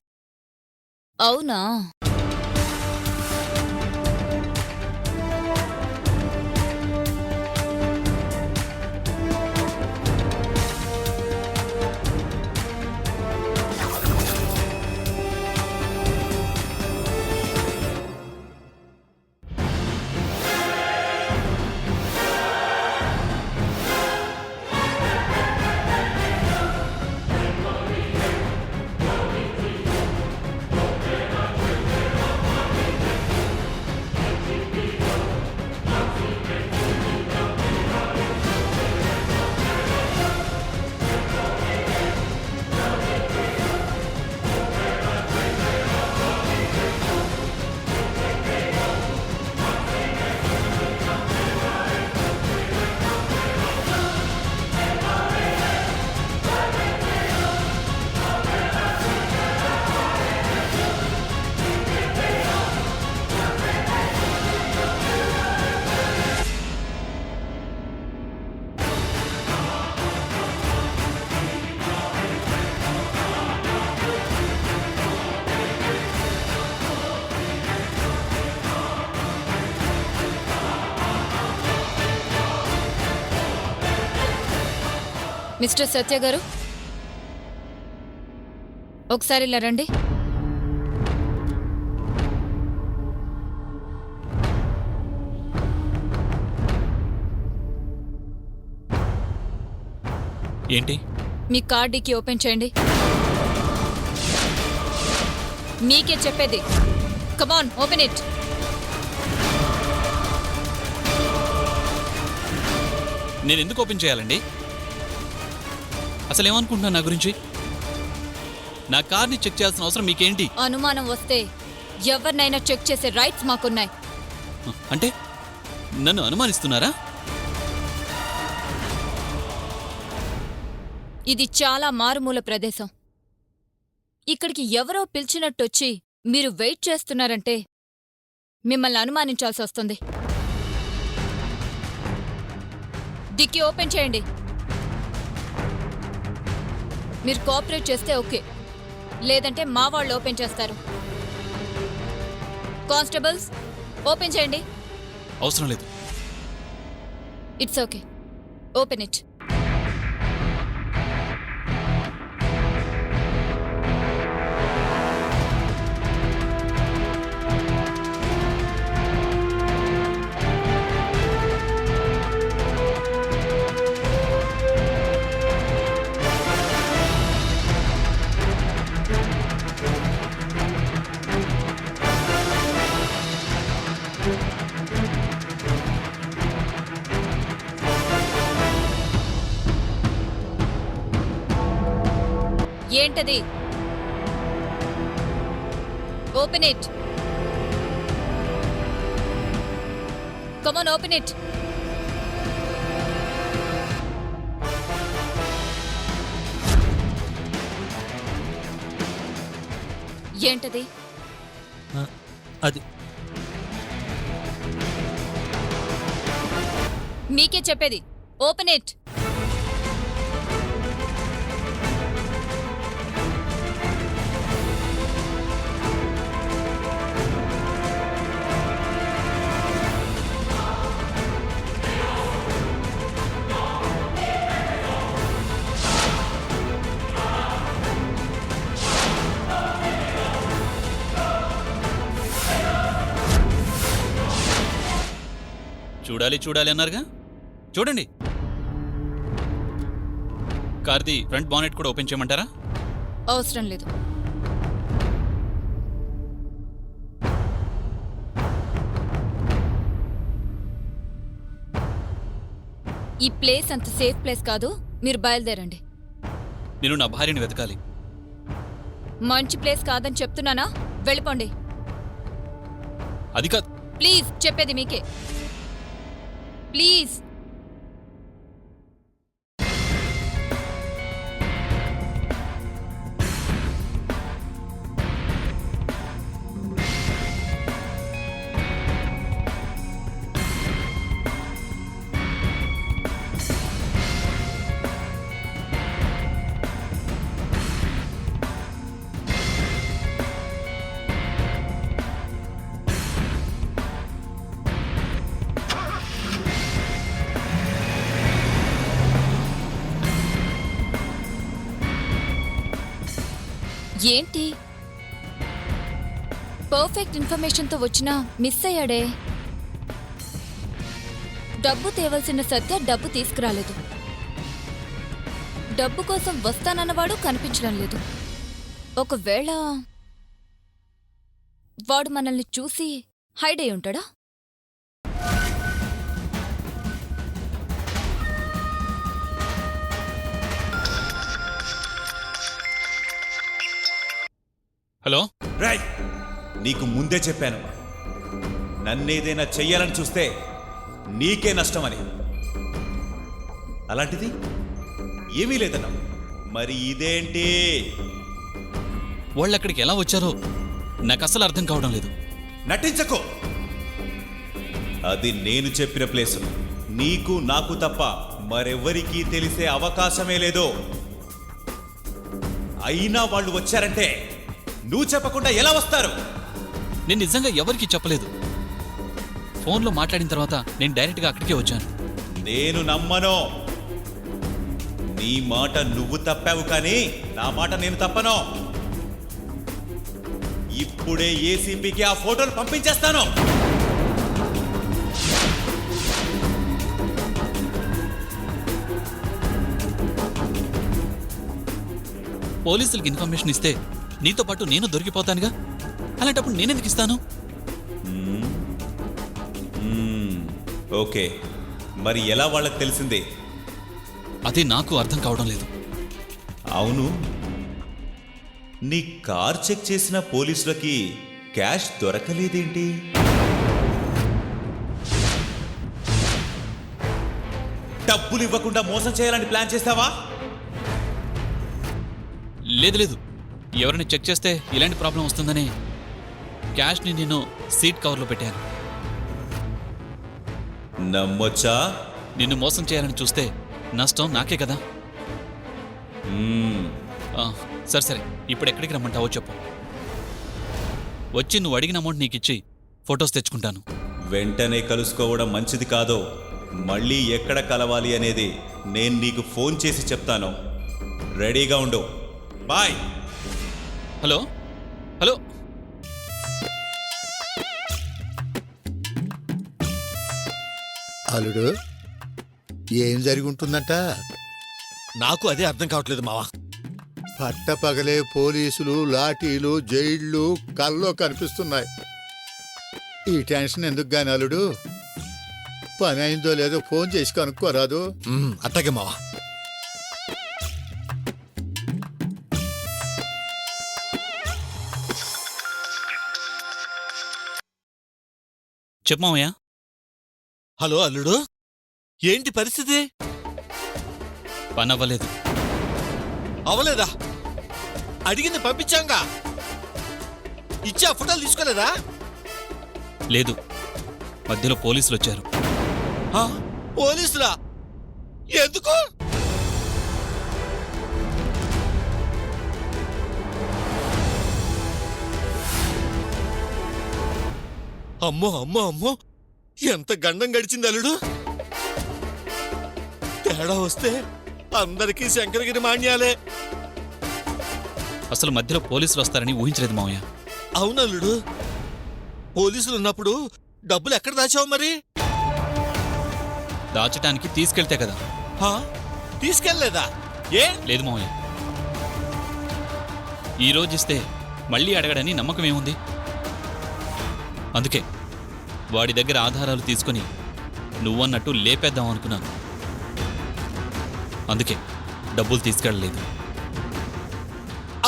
అవునా? మిస్టర్ సత్య గారు, ఒకసారి ఇలా రండి. ఏంటి? మీ కార్డీకి ఓపెన్ చేయండి. మీకే చెప్పేది. కమాన్, ఓపెన్ ఇట్. నేను ఎందుకు ఓపెన్ చేయాలండి? అసలు ఏమనుకుంటున్నా నా గురించి? నా కార్ని చెక్ చేయాల్సిన అవసరం మీకేంటి? అనుమానం వస్తే ఎవరినైనా చెక్ చేసే రైట్స్ మాకున్నాయి. అంటే నన్ను అనుమానిస్తున్నారా? ఇది చాలా మారుమూల ప్రదేశం. ఇక్కడికి ఎవరో పిలిచినట్టొచ్చి మీరు వెయిట్ చేస్తున్నారంటే మిమ్మల్ని అనుమానించాల్సి వస్తుంది. డిక్కీ ఓపెన్ చేయండి. మీరు కోఆపరేట్ చేస్తే ఓకే, లేదంటే మా వాళ్ళు ఓపెన్ చేస్తారు. కానిస్టేబుల్స్ ఓపెన్ చేయండి. అవసరం లేదు. It's okay, open it. ఏంటది? Open it. Come on, open it. ఏంటది? అది మీకే చెప్పేది, ఓపెన్ ఇట్. చూడాలి చూడాలి అన్నారుగా, చూడండి. కార్ది ఫ్రంట్ బానెట్ కూడా ఓపెన్ చేయమంటారా? అవసరం లేదు. ఈ ప్లేస్ అంత సేఫ్ ప్లేస్ కాదు, మీరు బయలుదేరండి. నేను నా భార్యని వెతకాలి. మంచి ప్లేస్ కాదని చెప్తున్నానా? వెళ్ళిపోండి అది కాదు. ప్లీజ్, చెప్పేది మీకే. ప్లీజ్. ఏంటి పర్ఫెక్ట్ ఇన్ఫర్మేషన్తో వచ్చినా మిస్ అయ్యాడే? డబ్బు తేవలసిన సత్య డబ్బు తీసుకురాలేదు. డబ్బు కోసం వస్తానన్నవాడు కనిపించడం లేదు. ఒకవేళ వాడు మనల్ని చూసి హైడ్ అయి ఉంటాడా? హలో, రై, నీకు ముందే చెప్పాను, నన్నేదైనా చెయ్యాలని చూస్తే నీకే నష్టమని. అలాంటిది ఏమీ లేదన్నా. మరి ఇదేంటి? వాళ్ళు అక్కడికి ఎలా వచ్చారో నాకు అసలు అర్థం కావడం లేదు. నటించకు. అది నేను చెప్పిన ప్లేసు. నీకు నాకు తప్ప మరెవ్వరికీ తెలిసే అవకాశమే లేదు. అయినా వాళ్ళు వచ్చారంటే నువ్వు చెప్పకుండా ఎలా వస్తారు? నేను నిజంగా ఎవరికీ చెప్పలేదు. ఫోన్లో మాట్లాడిన తర్వాత నేను డైరెక్ట్గా అక్కడికే వచ్చాను. నేను నమ్మను. నీ మాట నువ్వు తప్పావు, కానీ నా మాట నేను తప్పను. ఇప్పుడే ఏసీపీకి ఆ ఫోటోలు పంపించేస్తాను. పోలీసులకు ఇన్ఫర్మేషన్ ఇస్తే నీతో పాటు నేను దొరికిపోతానుగా. అలాంటప్పుడు నేనెందుకు ఇస్తాను? ఓకే, మరి ఎలా వాళ్ళకి తెలిసింది? అదే నాకు అర్థం కావడం లేదు. అవును, నీ కార్ చెక్ చేసిన పోలీసులకి క్యాష్ దొరకలేదేంటి? డబ్బులు ఇవ్వకుండా మోసం చేయాలని ప్లాన్ చేస్తావా? లేదు లేదు, ఎవరిని చెక్ చేస్తే ఇలాంటి ప్రాబ్లం వస్తుందని క్యాష్ని నేను సీట్ కవర్లో పెట్టాను. నమ్మొచ్చా? నిన్ను మోసం చేయాలని చూస్తే నష్టం నాకే కదా. సరే సరే, ఇప్పుడు ఎక్కడికి రమ్మంటావో చెప్పు. వచ్చి నువ్వు అడిగిన అమౌంట్ నీకు ఇచ్చి ఫొటోస్ తెచ్చుకుంటాను. వెంటనే కలుసుకోవడం మంచిది కాదో. మళ్ళీ ఎక్కడ కలవాలి అనేది నేను నీకు ఫోన్ చేసి చెప్తాను. రెడీగా ఉండు. బాయ్. హలో హలో అల్లుడు ఏం జరిగి ఉంటుందంట? నాకు అదే అర్థం కావట్లేదు మావా. పట్టపగలే పోలీసులు, లాఠీలు, జైళ్ళు కల్లో కనిపిస్తున్నాయి. ఈ టెన్షన్ ఎందుకు గాని అల్లుడు? పని అయిందో లేదో ఫోన్ చేసి కనుక్కోరాదు? అట్టగే మావా. చెప్పు మామయ్య. హలో అల్లుడు, ఏంటి పరిస్థితి? పని అవ్వలేదు. అవలేదా? అడిగింది పంపించాంగా. ఇచ్చి ఆ ఫోటోలు తీసుకోలేదా? లేదు, మధ్యలో పోలీసులు వచ్చారు. పోలీసులా? ఎందుకు? అమ్మో అమ్మో అమ్మో, ఎంత గండం గడిచింది అల్లుడు. తేడా వస్తే అందరికీ శంకరగిరి మాన్యాలే. అసలు మధ్యలో పోలీసులు వస్తారని ఊహించలేదు మామయ్య. అవునల్లుడు, పోలీసులు ఉన్నప్పుడు డబ్బులు ఎక్కడ దాచావు మరి? దాచటానికి తీసుకెళ్తే కదా. తీసుకెళ్లేదా? ఏ? లేదు మామయ్య, ఈ రోజు ఇస్తే మళ్ళీ అడగడని నమ్మకం ఏముంది? అందుకే వాడి దగ్గర ఆధారాలు తీసుకుని నువ్వన్నట్టు లేపేద్దాం అనుకున్నాను. అందుకే డబ్బులు తీసుకెళ్ళలేదు.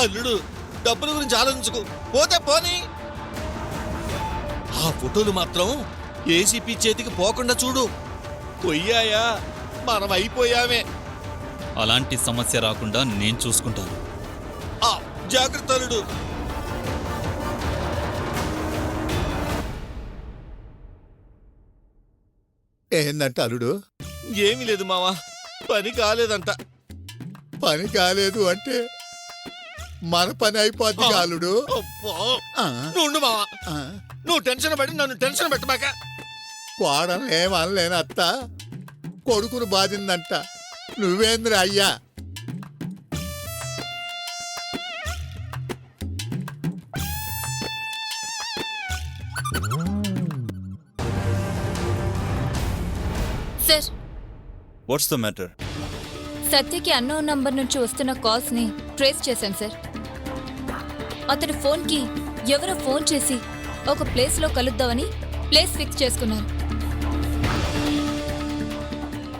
అల్లుడు, డబ్బుల గురించి ఆలోచించుకు, పోతే పోనీ. ఆ ఫోటోలు మాత్రం ఏసీపీ చేతికి పోకుండా చూడు. పొయ్యాయా మనం అయిపోయామే. అలాంటి సమస్య రాకుండా నేను చూసుకుంటాను. జాగ్రత్త అల్లుడు. ఏందంట అల్లుడు? ఏమీ లేదు మావా, పని కాలేదంట. పని కాలేదు అంటే మన పని అయిపోద్ది అల్లుడు. నువ్వు మావా, నువ్వు టెన్షన్ పడి నన్ను టెన్షన్ పెట్టమాక. కోడలు ఏమనలేను అత్త, కొడుకును బాధిందంట. నువ్వేంద్ర అయ్యా? Sir, what's the matter? సత్యకి అన్నోన్ నంబర్ నుంచి వస్తున్న కాల్స్ ని ట్రేస్ చేశాను సార్. అతడి ఫోన్కి ఎవరో ఫోన్ చేసి ఒక ప్లేస్లో కలుద్దామని ప్లేస్ ఫిక్స్ చేసుకున్నారు.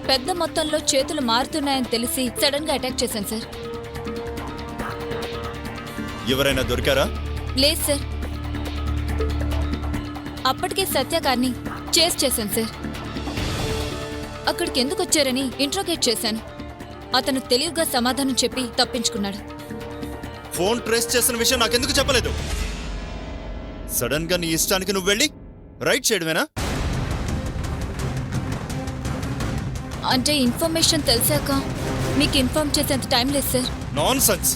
పెద్ద మొత్తంలో చేతులు మారుతున్నాయని తెలిసి సడన్ గా అటాక్ చేశాను సార్. ఎవరైనా దొరికారా? లేదు సార్, అప్పటికే సత్యకారిని చేస్ చేశాను సార్. అక్కడికి ఎందుకు వచ్చారని ఇంట్రోగేట్ చేశాను. అతను తెలివిగా సమాధానం చెప్పి తప్పించుకున్నాడు. ఫోన్ ట్రేస్ చేసిన విషయం నాకెందుకు చెప్పలేదు? సడన్ గా నీ ఇష్టానికి నువ్వు వెళ్ళి రైట్ చేయడమేనా? అంటే ఇన్ఫర్మేషన్ తెలిసాక మీకు ఇన్ఫార్మ్ చేసేంత టైం లేదు సార్. Non sense.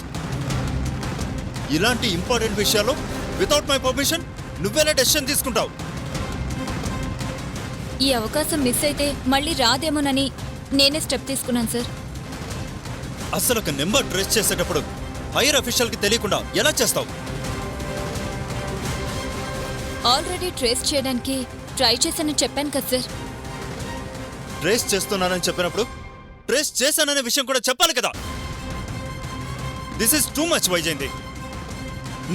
ఇలాంటి ఇంపార్టెంట్ విషయాల్లో వితౌట్ మై పర్మిషన్ నువ్వెలా డెసిషన్ తీసుకుంటావు? ఈ అవకాశం మిస్ అయితే మళ్ళీ రాదేమోనని నేనే స్టెప్ తీసుకున్నాను సార్. అసలు ఒక నెంబర్ ట్రేస్ చేసేటప్పుడు హైయర్ అఫీషియల్ కి తెలియకుండా ఎలా చేస్తావు? ఆల్రెడీ ట్రేస్ చేయడానికి ట్రై చేశానని చెప్పాను కదా సార్. ట్రేస్ చేస్తున్నానని చెప్పినప్పుడు ట్రేస్ చేశాననే విషయం కూడా చెప్పాలి కదా. This is too much Vyjayanthi.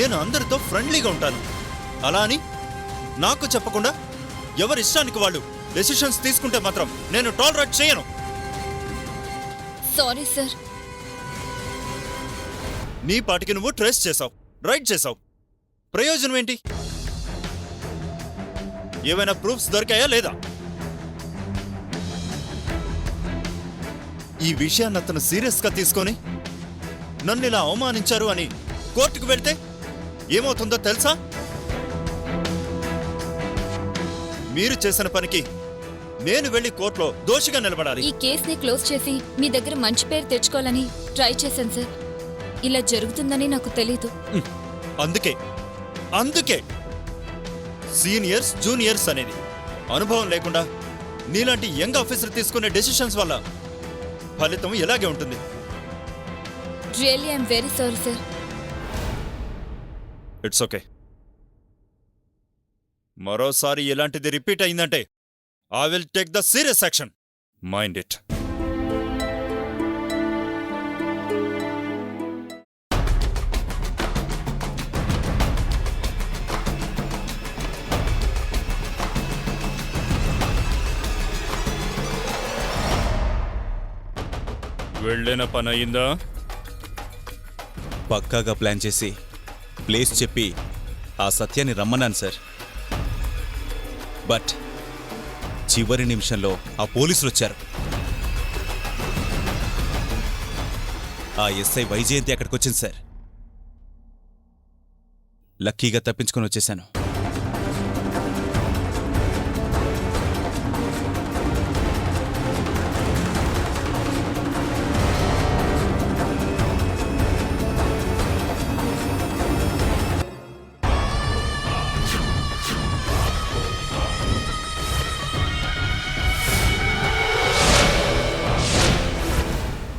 నేను అందరితో ఫ్రెండ్లీగా ఉంటాను, అలా అని నాకు చెప్పకుండా ఎవరి ఇష్టానికి వాళ్ళు డెసిషన్స్ తీసుకుంటే మాత్రం నేను టాలరేట్ చేయను. Sorry sir. నీ పాటికి నువ్వు ట్రేస్ చేసావు, రైట్ చేసావు. ప్రయోజనం ఏంటి? ఏమైనా ప్రూఫ్స్ దొరికాయా లేదా? ఈ విషయాన్ని అతను సీరియస్గా తీసుకొని నన్ను ఇలా అవమానించారు అని కోర్టుకు వెళ్తే ఏమవుతుందో తెలుసా? మీరు చేసిన పనికి నేను వెళ్లి కోర్టులో దోషిగా నిలబడాలి. ఈ కేసుని క్లోజ్ చేసి మీ దగ్గర మంచి పేరు తెచ్చుకోవాలని ట్రై చేశాను సార్. ఇలా జరుగుతుందని నాకు తెలీదు. అందుకే సీనియర్స్ జూనియర్స్ అనేది అనుభవం లేకుండా నీలాంటి యంగ్ ఆఫీసర్ తీసుకునే డెసిషన్స్ వల్ల ఫలితం ఇలాగే ఉంటుంది. Really I'm very sorry sir. It's okay. మరోసారి ఇలాంటిది రిపీట్ అయిందంటే I will take the serious action. Mind it. వెళ్ళిన పని అయిందా? పక్కాగా ప్లాన్ చేసి ప్లేస్ చెప్పి ఆ సత్యాన్ని రమ్మన్నాను సార్. బట్ చివరి నిమిషంలో ఆ పోలీసులు వచ్చారు. ఆ ఎస్ఐ వైజయంతి అక్కడికి వచ్చింది సార్. లక్కీగా తప్పించుకొని వచ్చేశాను.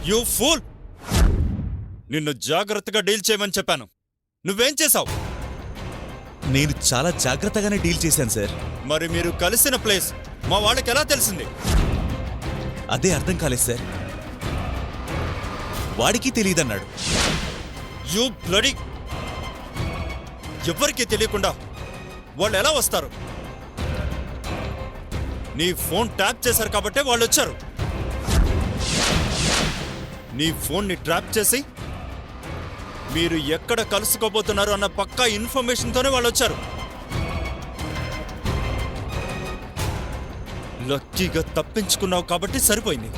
You fool! నిన్ను జాగ్రత్తగా డీల్ చేయమని చెప్పాను. నువ్వేం చేశావు? నేను చాలా జాగ్రత్తగానే డీల్ చేశాను సార్. మరి మీరు కలిసిన ప్లేస్ మా వాళ్ళకి ఎలా తెలిసింది? అదే అర్థం కాలేదు సార్. వాడికి తెలియదన్నాడు. You bloody! ఎవ్వరికీ తెలియకుండా వాళ్ళు ఎలా వస్తారు? నీ ఫోన్ ట్యాప్ చేశారు కాబట్టే వాళ్ళు వచ్చారు. నీ ఫోన్ని ట్రాప్ చేసి మీరు ఎక్కడ కలుసుకోబోతున్నారు అన్న పక్కా ఇన్ఫర్మేషన్తోనే వాళ్ళు వచ్చారు. లక్కీగా తప్పించుకున్నావు కాబట్టి సరిపోయింది.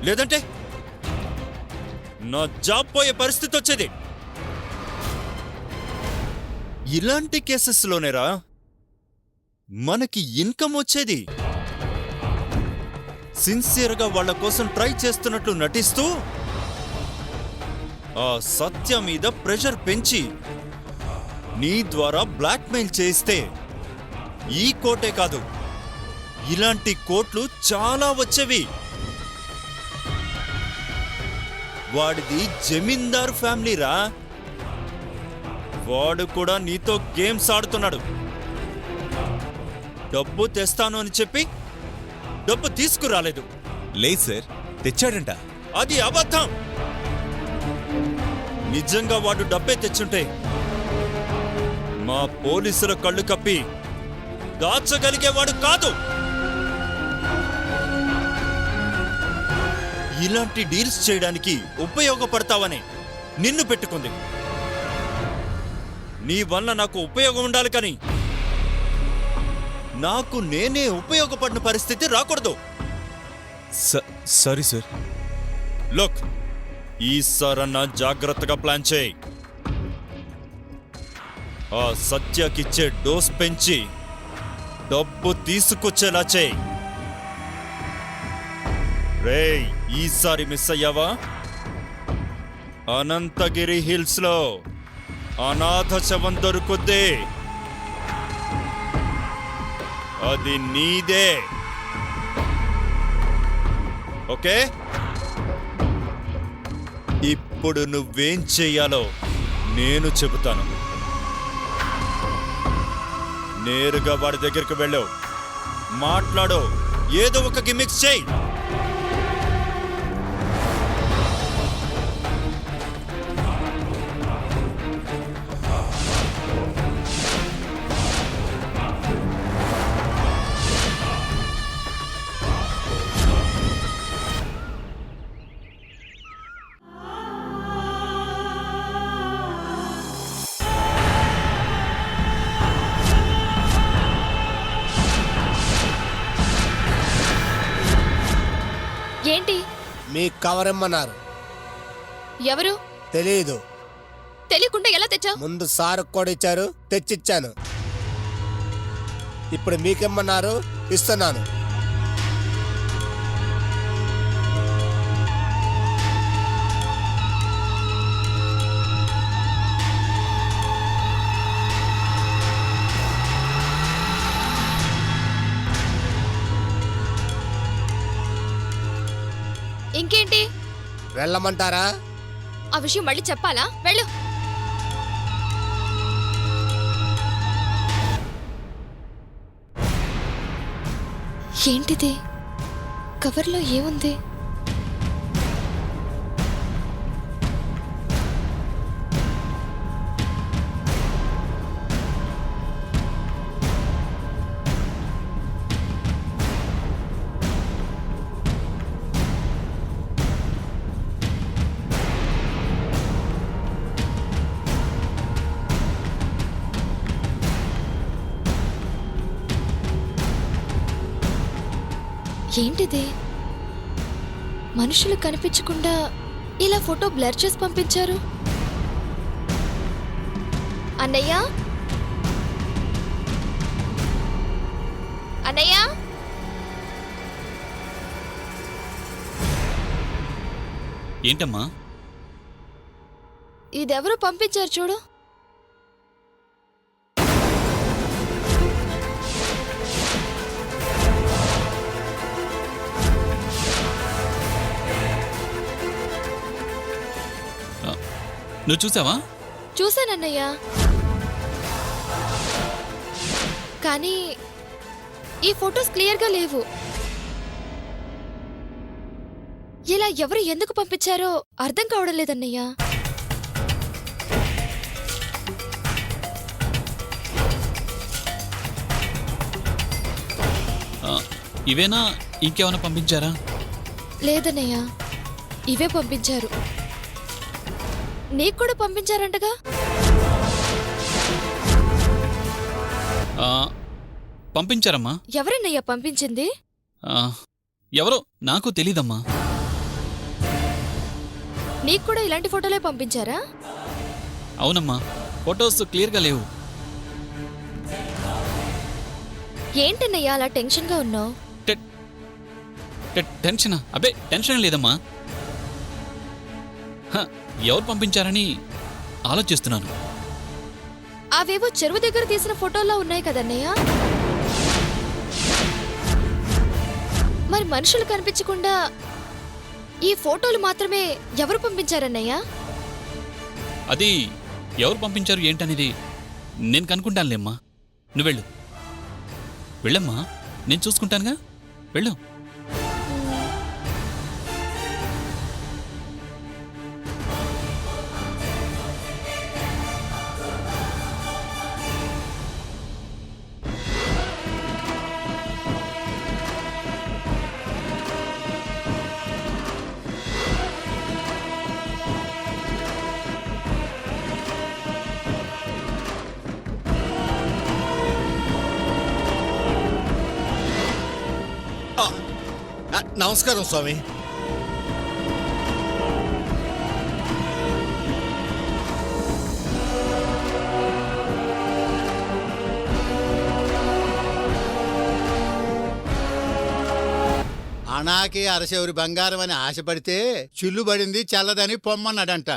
లేదంటే నా జాబ్ పోయే పరిస్థితి వచ్చేది. ఇలాంటి కేసెస్లోనేరా మనకి ఇన్కమ్ వచ్చేది. సిన్సియర్గా వాళ్ళ కోసం ట్రై చేస్తున్నట్లు నటిస్తూ ఆ సత్య మీద ప్రెషర్ పెంచి నీ ద్వారా బ్లాక్మెయిల్ చేస్తే ఈ కోటే కాదు, ఇలాంటి కోట్లు చాలా వచ్చేవి. వాడిది జమీందార్ ఫ్యామిలీరా. వాడు కూడా నీతో గేమ్స్ ఆడుతున్నాడు. డబ్బు తెస్తాను అని చెప్పి డబ్బు తీసుకురాలేదు. లేదు సార్, తెచ్చాడంట. అది అబద్ధం. నిజంగా వాడు డబ్బే తెచ్చుంటే మా పోలీసుల కళ్ళు కప్పి దాచగలిగేవాడు కాదు. ఇలాంటి డీల్స్ చేయడానికి ఉపయోగపడతావని నిన్ను పెట్టుకుంది. నీ వల్ల నాకు ఉపయోగం ఉండాలి కానీ నాకు నేనే ఉపయోగపడిన పరిస్థితి రాకూడదు. Sorry sir. లుక్, ఈసారన్నా జాగ్రత్తగా ప్లాన్ చేయి. ఆ సత్యకిచ్చే డోస్ పెంచి డబ్బు తీసుకొచ్చేలా చేయి. రేయ్, ఈసారి మిస్ అయ్యావా? అనంతగిరి హిల్స్ లో అనాథ శవం దొరుకుద్ది. అది నీదే. ఓకే? ఇప్పుడు నువ్వేం చెయ్యాలో నేను చెబుతాను. నేరుగా వాడి దగ్గరికి వెళ్ళావు, మాట్లాడు, ఏదో ఒక గిమిక్స్ చేయి. ఏంటి? మీ కవర్ ఇమ్మన్నారు. ఎవరు? తెలీదు. తెలియకుండా ఎలా తెచ్చావు? ముందు సార్ కూడా ఇచ్చారు, తెచ్చిచ్చాను. ఇప్పుడు మీకేమన్నారు, ఇస్తున్నాను. ఇంకేంటి? వెళ్ళమంటారా? ఆ విషయం మళ్ళీ చెప్పాలా? వెళ్ళు. ఏంటిది? కవర్లో ఏముంది? ఏంటిది? మనుషులు కనిపించకుండా ఇలా ఫోటో బ్లర్ చేసి పంపించారు. అన్నయ్య, అన్నయ్య, ఏంటమ్మా? ఇదెవరు పంపించారు చూడు. నువ్వు చూసావా? చూశానన్నయ్య, కానీ ఈ ఫొటోస్ క్లియర్గా లేవు. ఇలా ఎవరు ఎందుకు పంపించారో అర్థం కావడం లేదన్నయ్య. ఇవేనా? ఇంకేమైనా పంపించారా? లేదన్నయ్య, ఇవే పంపించారు. నీకు కూడా పంపించారంటగా? పంపించారమ్మా. ఎవరన్నయ్య పంపించింది? ఎవరో నాకు తెలీదమ్మా. నీకు కూడా ఇలాంటి ఫోటోలే పంపించారా? అవునమ్మా, ఫొటోస్ క్లియర్గా లేవు. ఏంటన్నయ్య అలా టెన్షన్గా ఉన్నావు? టెన్షనా? అబ్బే టెన్షన్ లేదమ్మా. ఎవరు పంపించారని ఆలోచిస్తున్నాను. అవేవో చెరువు దగ్గర తీసిన ఫోటోల్లో ఉన్నాయి కదన్నయ్య. మరి మనుషులు కనిపించకుండా ఈ ఫోటోలు మాత్రమే ఎవరు పంపించారన్నయ్య? అది ఎవరు పంపించారు ఏంటనేది నేను కనుక్కుంటానులేమ్మా. నువ్వు వెళ్ళు. వెళ్ళమ్మా, నేను చూసుకుంటానుగా. వెళ్ళు. నమస్కారం స్వామి. అనాకి అరచెవరి బంగారం అని ఆశపడితే చిల్లుబడింది చల్లదని పొమ్మన్నాడంట.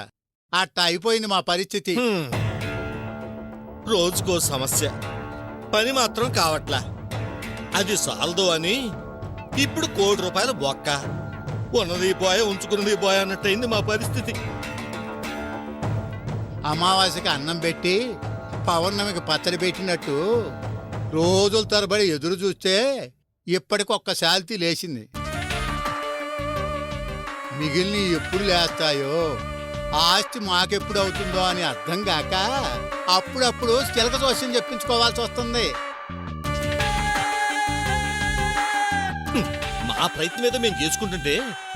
అట్ట అయిపోయింది మా పరిస్థితి. రోజుకో సమస్య, పని మాత్రం కావట్లా. అది సాలదు అని ఇప్పుడు ₹1,00,00,000 బొక్క. ఉన్నది పోయా, ఉంచుకున్నది పోయా అన్నట్టయింది మా పరిస్థితి. అమావాస్యకి అన్నం పెట్టి పౌర్ణమికి పచ్చడి పెట్టినట్టు రోజుల తరబడి ఎదురు చూస్తే ఇప్పటికొక్క శాల్తీ లేచింది. మిగిలిన ఎప్పుడు లేస్తాయో, ఆస్తి మాకెప్పుడు అవుతుందో అని అర్థం కాక అప్పుడప్పుడు చిలక జోస్యం చెప్పించుకోవాల్సి వస్తుంది. మా ప్రయత్నం ఏదో మేము చేసుకుంటుంటే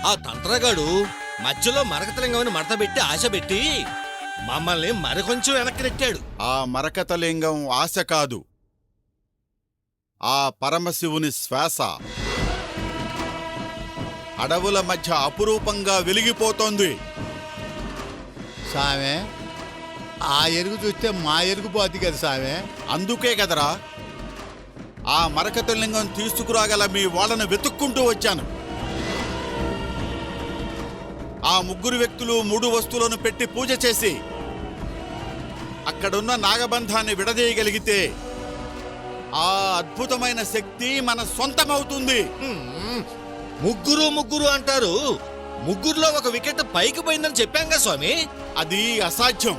ఆ తంత్రగాడు మధ్యలో మరకతలింగం మడత పెట్టి ఆశ పెట్టి మమ్మల్ని మరికొంచెం వెనక్కి నెట్టాడు. ఆ మరకతలింగం ఆశ కాదు, ఆ పరమశివుని శ్వాస అడవుల మధ్య అపురూపంగా వెలిగిపోతోంది. సామె, ఆ ఎరుగు చూస్తే మా ఎరుగు పోద్ది కదా సామె. అందుకే కదరా ఆ మరకతలింగం తీసుకురాగల మీ వాళ్ళను వెతుక్కుంటూ వచ్చాను. ఆ ముగ్గురు వ్యక్తులు 3 వస్తువులను పెట్టి పూజ చేసి అక్కడున్న నాగబంధాన్ని విడదీయగలిగితే ఆ అద్భుతమైన శక్తి మన సొంతమవుతుంది. ముగ్గురు ముగ్గురు అంటారు, ముగ్గురులో ఒక వికెట్ పైకి పోయిందని చెప్పాంగా స్వామి. అది అసాధ్యం.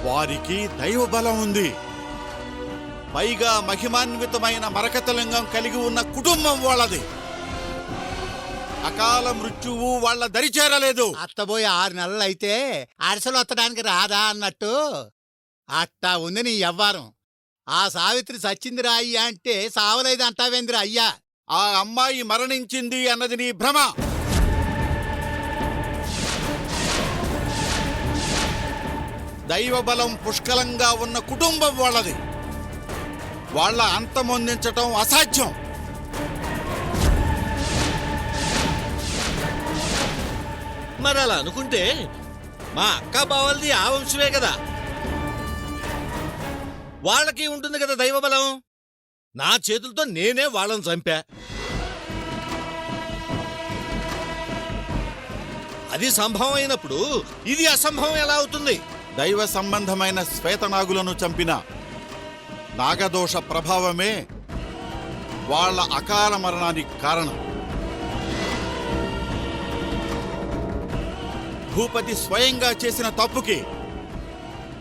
వారికి దైవ బలం ఉంది. పైగా మహిమాన్వితమైన మరకతలింగం కలిగి ఉన్న కుటుంబం వాళ్ళది. అకాల మృత్యువు వాళ్ళ దరిచేరలేదు. అత్తబోయి 6 నెలలు అయితే అరసలు వత్తడానికి రాదా అన్నట్టు అట్టా ఉంది నీ యవ్వారం. ఆ సావిత్రి సచ్చిందిరా అయ్యా అంటే సావలేదు అంటావేందిరా అయ్యా? ఆ అమ్మాయి మరణించింది అన్నది నీ భ్రమ. దైవ బలం పుష్కలంగా ఉన్న కుటుంబం వాళ్ళది. వాళ్ళ అంతమొందించటం అసాధ్యం. మరి అలా అనుకుంటే మా అక్క బావల్ది ఆ వంశమే కదా, వాళ్ళకి ఉంటుంది కదా దైవబలం. నా చేతులతో నేనే వాళ్ళని చంపా. అది సంభవం అయినప్పుడు ఇది అసంభవం ఎలా అవుతుంది? దైవ సంబంధమైన శ్వేతనాగులను చంపిన నాగదోష ప్రభావమే వాళ్ళ అకాల మరణానికి కారణం. భూపతి స్వయంగా చేసిన తప్పుకి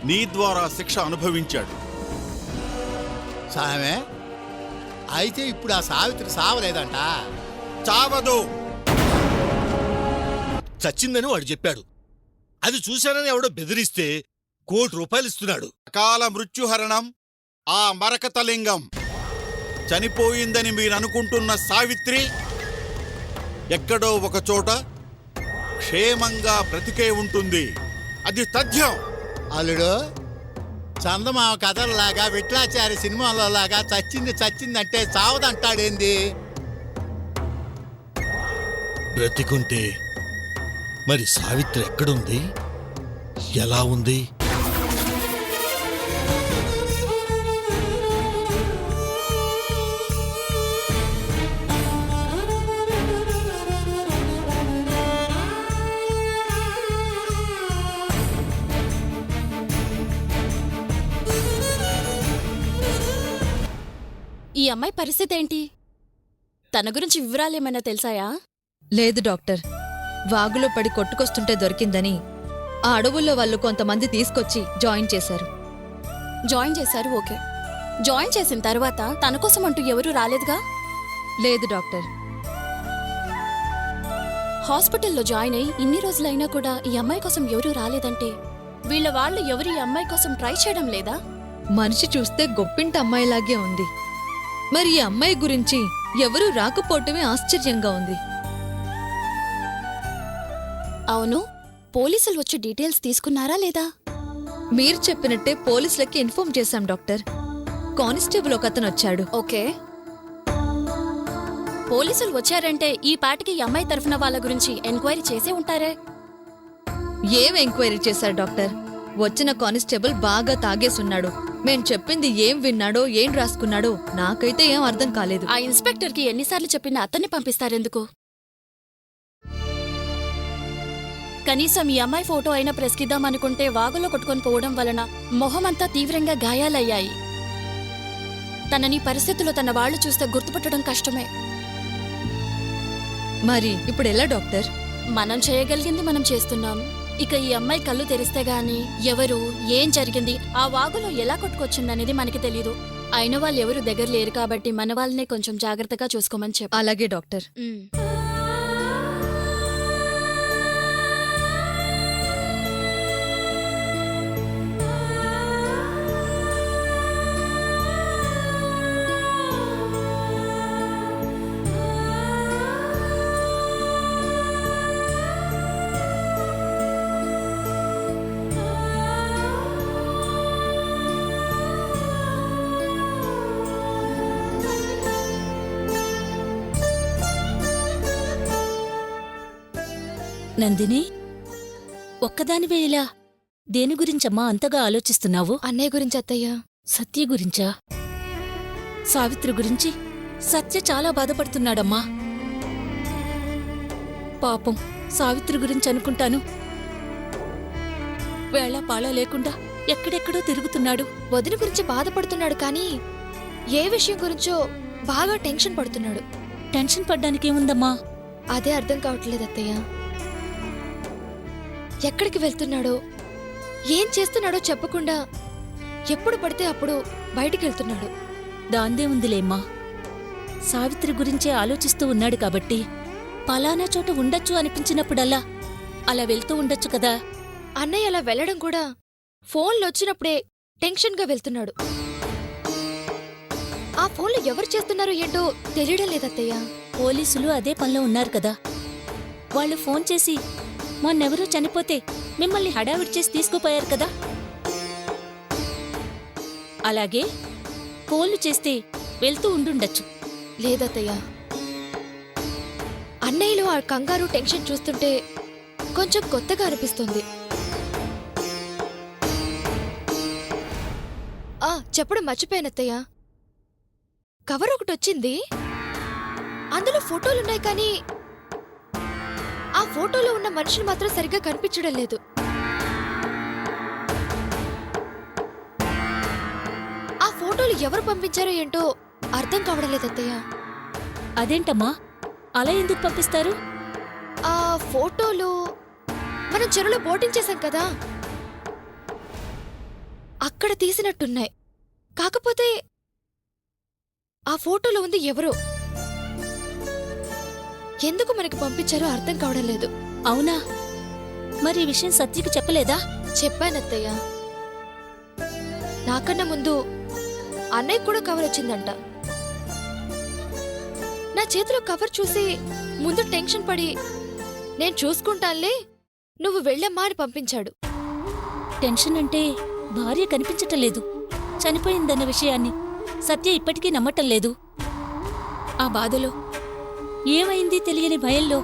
నీ ద్వారా శిక్ష అనుభవించాడు. సామే అయితే ఇప్పుడు ఆ సావిత్రి సావలేదంట. చావదు. చచ్చిందని వాడు చెప్పాడు. అది చూశానని ఎవడో బెదిరిస్తే ₹1 కోటి ఇస్తున్నాడు. అకాల మృత్యుహరణం ఆ మరకతలింగం. చనిపోయిందని మీరనుకుంటున్న సావిత్రి ఎక్కడో ఒక చోట క్షేమంగా బ్రతికే ఉంటుంది. అది తథ్యం. అల్లుడు, చందమామ కథల్లాగా విట్లాచారి సినిమాలో లాగా చచ్చిందంటే చావదంటాడేంది? బ్రతికుంటే మరి సావిత్రి ఎక్కడుంది, ఎలా ఉంది? ఈ అమ్మాయి పరిస్థితి ఏంటి? తన గురించి వివరాలేమైనా తెలుసాయా? లేదు డాక్టర్. వాగులో పడి కొట్టుకొస్తుంటే దొరికిందని ఆ అడవుల్లో వాళ్ళు కొంతమంది తీసుకొచ్చి జాయిన్ చేశారు. జాయిన్ చేశారు, ఓకే. జాయిన్ చేసిన తర్వాత తన కోసం అంటూ ఎవరూ రాలేదుగా? లేదు డాక్టర్. హాస్పిటల్లో జాయిన్ అయి ఇన్ని రోజులైనా కూడా ఈ అమ్మాయి కోసం ఎవరూ రాలేదంటే వీళ్ళ వాళ్ళు ఎవరు ఈ అమ్మాయి కోసం ట్రై చేయడం లేదా? మనిషి చూస్తే గొప్పింటి అమ్మాయిలాగే ఉంది. మరి ఈ అమ్మాయి గురించి ఎవరూ రాకపోవటమే ఆశ్చర్యంగా ఉంది. అవును, పోలీసులు వచ్చి డీటెయిల్స్ తీసుకున్నారా లేదా? మీరు చెప్పినట్టే పోలీసులకి ఇన్ఫార్మ్ చేశాం డాక్టర్. కానిస్టేబుల్ ఒకతను వచ్చాడు. ఓకే, పోలీసులు వచ్చారంటే ఈ పాటికి ఈ అమ్మాయి తరఫున వాళ్ళ గురించి ఎంక్వైరీ చేసే ఉంటారే. ఏం ఎంక్వైరీ చేశారు డాక్టర్? వచ్చిన కానిస్టేబుల్ బాగా తాగేసున్నాడు. మేం చెప్పింది ఏం విన్నాడో ఏం రాసుకున్నాడో నాకైతే ఏం అర్థం కాలేదు. ఆ ఇన్స్పెక్టర్కి ఎన్నిసార్లు చెప్పినా అతన్ని పంపిస్తారెందుకు? కనీసం ఈ అమ్మాయి ఫోటో అయినా ప్రెస్కిద్దామనుకుంటే వాగులో కొట్టుకొని పోవడం వలన మొహమంతా తీవ్రంగా గాయాలయ్యాయి. తనని పరిస్థితుల్లో తన వాళ్లు చూస్తే గుర్తుపట్టడం కష్టమే. మరి ఇప్పుడు ఎలా డాక్టర్? మనం చేయగలిగింది మనం చేస్తున్నాం. ఇక ఈ అమ్మాయి కళ్ళు తెరిస్తే గాని ఎవరు, ఏం జరిగింది, ఆ వాగులో ఎలా కొట్టుకొచ్చిందనేది మనకి తెలీదు. అయిన వాళ్ళు ఎవరు దగ్గర లేరు కాబట్టి మన వాళ్ళనే కొంచెం జాగ్రత్తగా చూసుకోమని చెప్పు. అలాగే డాక్టర్. నందిని, ఒక్కదానివే ఇలా దేని గురించమ్మా అంతగా ఆలోచిస్తున్నావు? అన్నయ్య గురించి అత్తయ్య. సత్య గురించా? సావిత్రి గురించి? సత్య చాలా బాధపడుతున్నాడమ్మా. పాపం సావిత్రి గురించి అనుకుంటాను. వేళాపాళా లేకుండా ఎక్కడెక్కడో తిరుగుతున్నాడు. వదిన గురించి బాధపడుతున్నాడు కానీ ఏ విషయం గురించో బాగా టెన్షన్ పడుతున్నాడు. టెన్షన్ పడ్డానికేముందమ్మా? అదే అర్థం కావట్లేదు అత్తయ్య. ఎక్కడికి వెళ్తున్నాడో ఏం చేస్తున్నాడో చెప్పకుండా ఎప్పుడు పడితే అప్పుడు బయటికి వెళ్తున్నాడు. దాందే ఉందిలేమ్మా. సావిత్రి గురించే ఆలోచిస్తూ ఉన్నాడు కాబట్టి పలానా చోట ఉండొచ్చు అనిపించినప్పుడల్లా అలా వెళ్తూ ఉండొచ్చు కదా. అన్నయ్య అలా వెళ్ళడం కూడా ఫోన్లు వచ్చినప్పుడే టెన్షన్గా వెళ్తున్నాడు. ఆ ఫోన్లో ఎవరు చేస్తున్నారో ఏంటో తెలియడం లేదత్తయ్య. పోలీసులు అదే పనిలో ఉన్నారు కదా. వాళ్ళు ఫోన్ చేసి మొన్నెవరూ చనిపోతే మిమ్మల్ని హడావిడి చేసి తీసుకుపోయారు కదా. అలాగే ఫోన్లు చేస్తే వెళ్తూ ఉండుండొచ్చు. లేదత్తయ్య, అన్నయ్యలో ఆ కంగారు టెన్షన్ చూస్తుంటే కొంచెం కొత్తగా అనిపిస్తుంది. చెప్పడం మర్చిపోయానత్తయ్య, కవర్ ఒకటి వచ్చింది. అందులో ఫోటోలున్నాయి కానీ ఆ ఫోటోలో ఉన్న మనిషిని మాత్రం సరిగ్గా కనిపించడం లేదు. ఆ ఫోటోలు ఎవరు పంపించారో ఏంటో అర్థం కావడం లేదత్తయ్య. అదేంటమ్మా, అలా ఎందుకు పంపిస్తారు? ఆ ఫోటోలు మనం చెరువులో బోటింగ్ చేశాం కదా, అక్కడ తీసినట్టున్నాయి. కాకపోతే ఆ ఫోటోలో ఉంది ఎవరో. ఎందుకు మనకి పంపించారో అర్థం కావడం లేదు. అవునా? మరి ఈ విషయం సత్యకి చెప్పలేదా? చెప్పానత్తయ్య. నాకన్నా ముందు అన్నయ్య కూడా కవర్ వచ్చిందంట. నా చేతిలో కవర్ చూసి ముందు టెన్షన్ పడి నేను చూసుకుంటానులే, నువ్వు వెళ్ళమ్మా అని పంపించాడు. టెన్షన్ అంటే భార్య కనిపించటం లేదు, చనిపోయిందన్న విషయాన్ని సత్య ఇప్పటికీ నమ్మటం లేదు. ఆ బాధలో ఏమైంది తెలియని భయంలో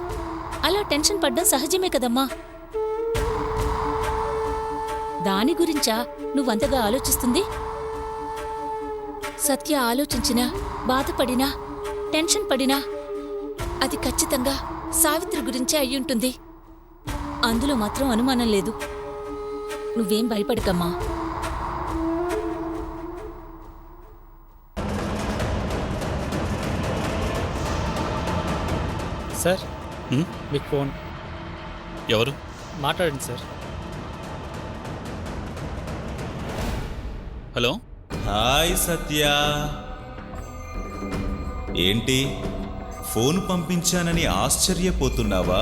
అలా టెన్షన్ పడ్డం సహజమే కదమ్మా. దాని గురించా నువ్వంతగా ఆలోచిస్తుంది? సత్య ఆలోచించినా, బాధపడినా, టెన్షన్ పడినా అది ఖచ్చితంగా సావిత్రి గురించే అయ్యుంటుంది. అందులో మాత్రం అనుమానం లేదు. నువ్వేం భయపడకమ్మా. సార్, మీకు ఫోన్. ఎవరు? మాట్లాడండి సార్. హలో. హాయ్ సత్య. ఏంటి ఫోన్ పంపించానని ఆశ్చర్యపోతున్నావా?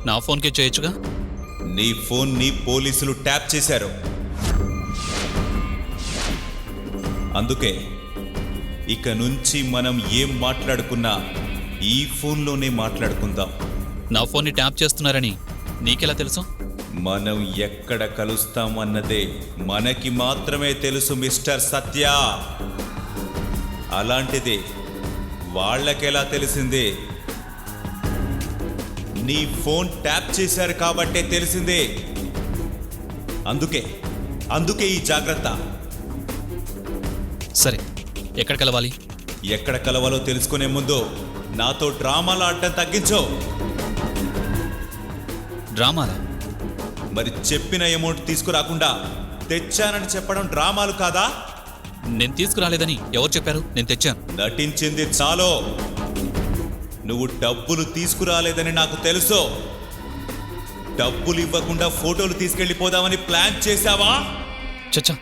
నా ఫోన్కే చేయొచ్చుగా. నీ ఫోన్ని పోలీసులు ట్యాప్ చేశారు. అందుకే ఇక నుంచి మనం ఏం మాట్లాడుకున్నా ఈ ఫోన్లోనే మాట్లాడుకుందాం. నా ఫోన్ని ట్యాప్ చేస్తున్నారని నీకెలా తెలుసు? మనం ఎక్కడ కలుస్తామన్నదే మనకి మాత్రమే తెలుసు మిస్టర్ సత్య. అలాంటిది వాళ్ళకెలా తెలిసిందే? నీ ఫోన్ ట్యాప్ చేశారు కాబట్టే తెలిసిందే. అందుకే ఈ జాగ్రత్త. సరే, ఎక్కడ కలవాలి? ఎక్కడ కలవాలో తెలుసుకునే ముందు నాతో డ్రామాలు ఆడటం తగ్గించో. డ్రామాలా? మరి చెప్పిన అమౌంట్ తీసుకురాకుండా తెచ్చానని చెప్పడం డ్రామాలు కాదా? నేను తీసుకురాలేదని ఎవరు చెప్పారు? నేను తెచ్చాను. నటించింది చాలో. నువ్వు డబ్బులు తీసుకురాలేదని నాకు తెలుసు. డబ్బులు ఇవ్వకుండా ఫోటోలు తీసుకెళ్ళిపోదామని ప్లాన్ చేశావా? చచ్చా,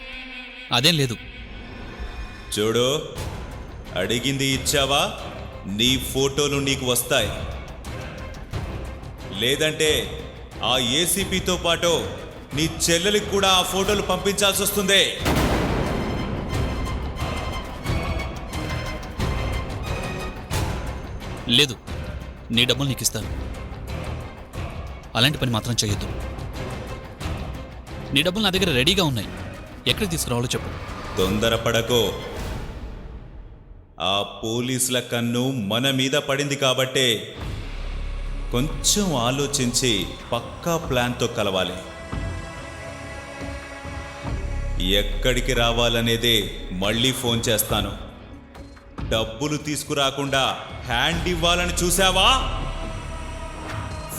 అదేం లేదు. చూడు, అడిగింది ఇచ్చావా? నీ ఫోటోలు నీకు వస్తాయి. లేదంటే ఆ ఏసీపీతో పాటు నీ చెల్లెలికి కూడా ఆ ఫోటోలు పంపించాల్సి వస్తుంది. లేదు, నీ డబ్బులు నీకు ఇస్తాను. అలాంటి పని మాత్రం చేయొద్దు. నీ డబ్బులు నా దగ్గర రెడీగా ఉన్నాయి. ఎక్కడికి తీసుకురావాలో చెప్పు. తొందరపడకో. ఆ పోలీసుల కన్ను మన మీద పడింది కాబట్టే కొంచెం ఆలోచించి పక్కా ప్లాన్తో కలవాలి. ఎక్కడికి రావాలనేదే మళ్ళీ ఫోన్ చేస్తాను. డబ్బులు తీసుకురాకుండా హ్యాండ్ ఇవ్వాలని చూసావా?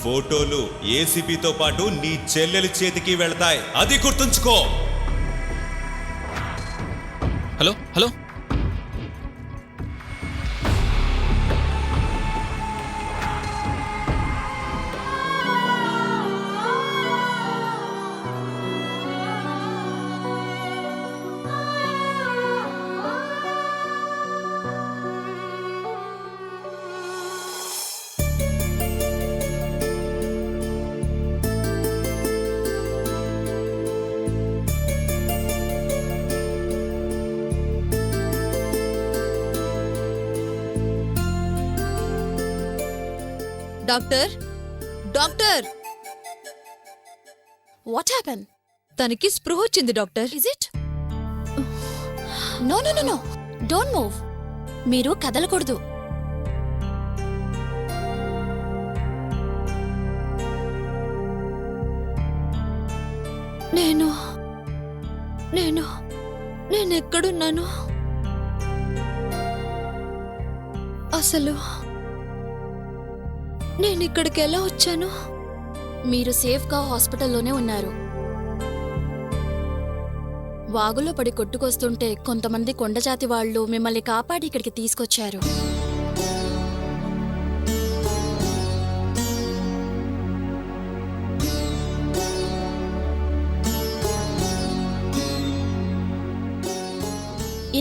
ఫోటోలు ఏసీపీతో పాటు నీ చెల్లెలి చేతికి వెళ్తాయి. అది గుర్తుంచుకో. Hello hello. Doctor doctor what happen? తనకి స్పృహ వచ్చింది doctor. Is it? No no no no, don't move. మీరు కదలకూడదు. నేను నేను నేనెక్కడున్నాను? అసలు నేనిక్కడికి ఎలా వచ్చాను? మీరు సేఫ్గా హాస్పిటల్లోనే ఉన్నారు. వాగులో పడి కొట్టుకొస్తుంటే కొంతమంది కొండజాతి వాళ్ళు మిమ్మల్ని కాపాడి ఇక్కడికి తీసుకొచ్చారు.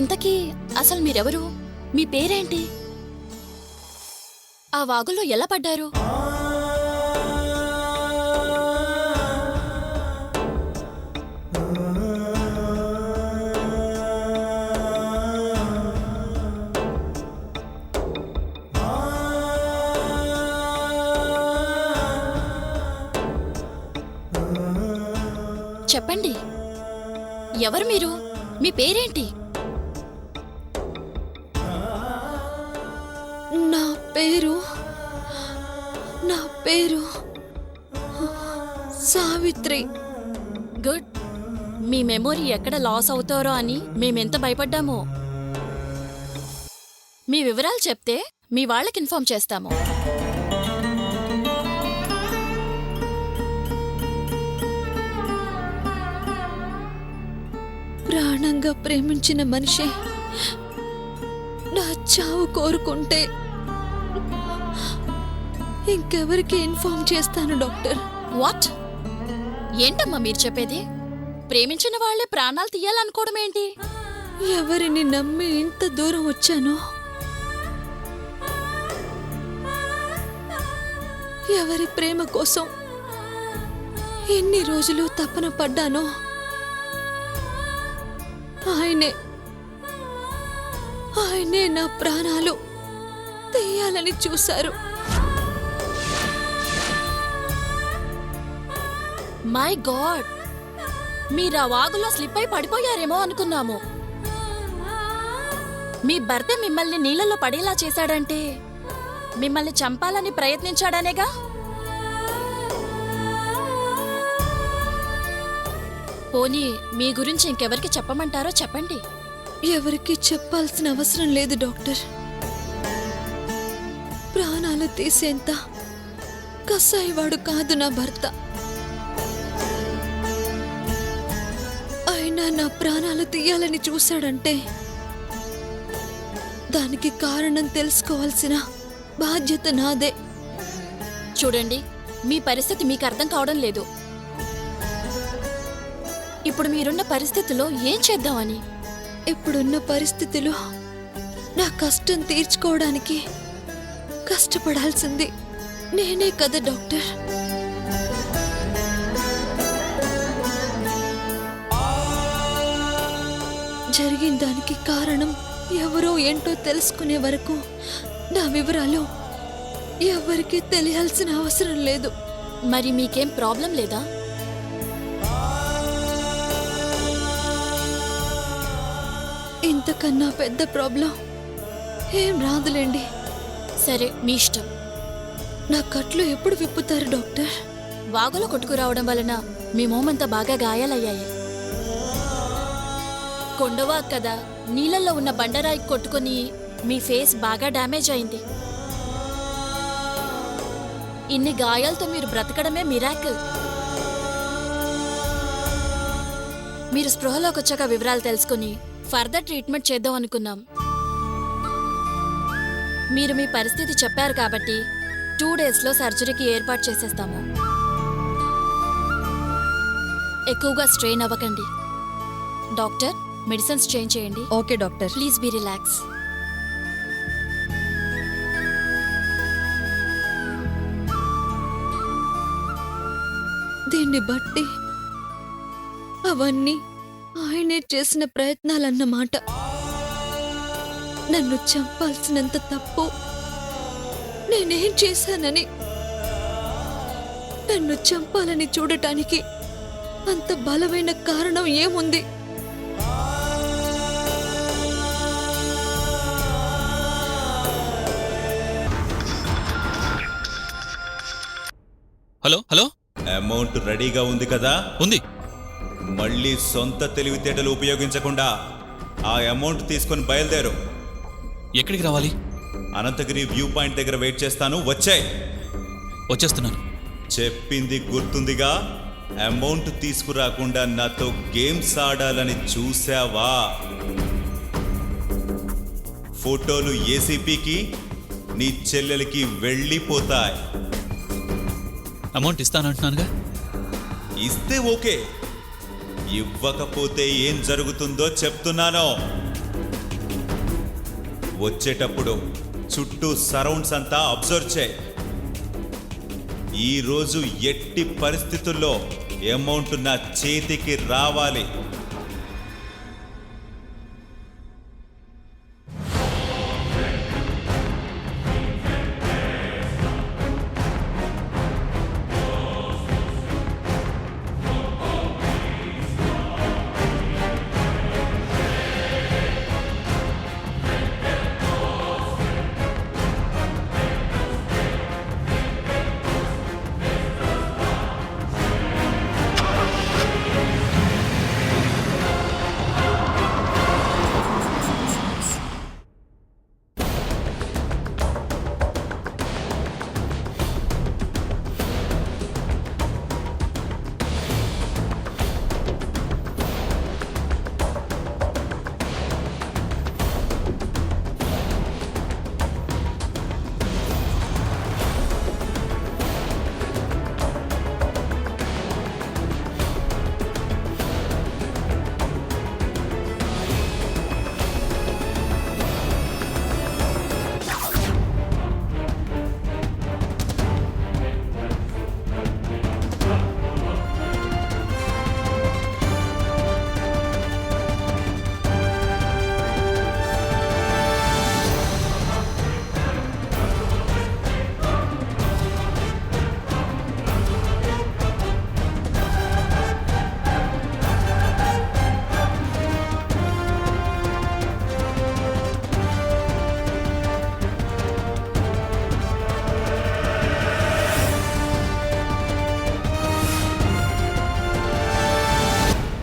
ఇంతకీ అసలు మీరెవరు? మీ పేరేంటి? ఆ వాగులో ఎలా పడ్డారు? చెప్పండి, ఎవరు మీరు? మీ పేరేంటి? నా పేరు సావిత్రి. గుడ్. మీ మెమొరీ ఎక్కడ లాస్ అవుతారో అని మేమెంత భయపడ్డామో. మీ వివరాలు చెప్తే మీ వాళ్ళకి ఇన్ఫార్మ్ చేస్తాము. ప్రాణంగా ప్రేమించిన మనిషి నా చావు కోరుకుంటే ఇంకెవరికి ఇన్ఫార్మ్ చేస్తాను డాక్టర్? వాట్? ఏంటమ్మా మీరు చెప్పేది? ప్రేమించిన వాళ్లే ప్రాణాలు తీయాలనుకోవడం ఏంటి? ఎవరిని నమ్మి ఇంత దూరం వచ్చానో, ఎవరి ప్రేమ కోసం ఎన్ని రోజులు తపన పడ్డానో ఆయనే నా ప్రాణాలు తీయాలని చూశారు. మై గాడ్, మీరా వాగులో స్లిప్ అయి పడిపోయారేమో అనుకున్నాము. మీ భర్త మిమ్మల్ని నీళ్ళలో పడేలా చేశాడంటే మిమ్మల్ని చంపాలని ప్రయత్నించాడనేగా? పోనీ మీ గురించి ఇంకెవరికి చెప్పమంటారో చెప్పండి. ఎవరికి చెప్పాల్సిన అవసరం లేదు డాక్టర్. ప్రాణాలు తీసేంత కసాయివాడు కాదు నా భర్త. అయినా నా ప్రాణాలు తీయాలని చూశాడంటే దానికి కారణం తెలుసుకోవాల్సిన బాధ్యత నాదే. చూడండి, మీ పరిస్థితి మీకు అర్థం కావడం లేదు. ఇప్పుడు మీరున్న పరిస్థితిలో ఏం చేద్దామని? ఇప్పుడున్న పరిస్థితిలో నా కష్టం తీర్చుకోవడానికి కష్టపడాల్సింది నేనే కదా డాక్టర్. జరిగిన దానికి కారణం ఎవరో ఏంటో తెలుసుకునే వరకు నా వివరాలు ఎవరికీ తెలియాల్సిన అవసరం లేదు. మరి మీకేం ప్రాబ్లం లేదా? ఇంతకన్నా పెద్ద ప్రాబ్లం ఏం రాదులేండి. సరే, మీ ఇష్టం. నా కట్లు ఎప్పుడు విప్పుతారు డాక్టర్? వాగులో కొట్టుకురావడం వలన మీ మోమంతా బాగా గాయాలయ్యాయి. కొండవా కదా, నీళ్ళల్లో ఉన్న బండరాయి కొట్టుకుని మీ ఫేస్ బాగా డ్యామేజ్ అయింది. ఇన్ని గాయాలతో మీరు బ్రతకడమే మిరాకిల్. మీరు స్పృహలోకి వచ్చాక వివరాలు తెలుసుకుని ఫర్దర్ ట్రీట్మెంట్ చేద్దాం అనుకున్నాం. మీరు మీ పరిస్థితి చెప్పారు కాబట్టి 2 డేస్లో సర్జరీకి ఏర్పాటు చేసేస్తాము. ఎక్కువగా స్ట్రెయిన్ అవ్వకండి. డాక్టర్, మెడిసిన్స్ చేంజ్ చేయండి. Okay doctor. Please be relax. దీన్ని బట్టి అవన్నీ ఆయనే చేసిన ప్రయత్నాలన్నమాట. నన్ను చంపాల్సినంత తప్పు నేనేం చేశానని నన్ను చంపాలని చూడటానికి అంత బలమైన కారణం ఏముంది? హలో హలో, అమౌంట్ రెడీగా ఉంది కదా? ఉంది. మళ్ళీ సొంత తెలివితేటలు ఉపయోగించకుండా ఆ అమౌంట్ తీసుకొని బయలుదేరు. ఎక్కడికి రావాలి? అనంతగిరి వ్యూ పాయింట్ దగ్గర వెయిట్ చేస్తాను, వచ్చాయి. వచ్చేస్తున్నాను. చెప్పింది గుర్తుందిగా? అమౌంట్ తీసుకురాకుండా నాతో గేమ్స్ ఆడాలని చూసావా? ఫోటోలు ఏసీపీకి, నీ చెల్లెలకి వెళ్ళిపోతాయి. అమౌంట్ ఇస్తానంటున్నానుగా. ఇస్తే ఓకే, ఇవ్వకపోతే ఏం జరుగుతుందో చెప్తున్నాను. వచ్చేటప్పుడు చుట్టూ సరౌండ్స్ అంతా అబ్జర్వ్ చేయి. ఈరోజు ఎట్టి పరిస్థితుల్లో అమౌంట్ నా చేతికి రావాలి.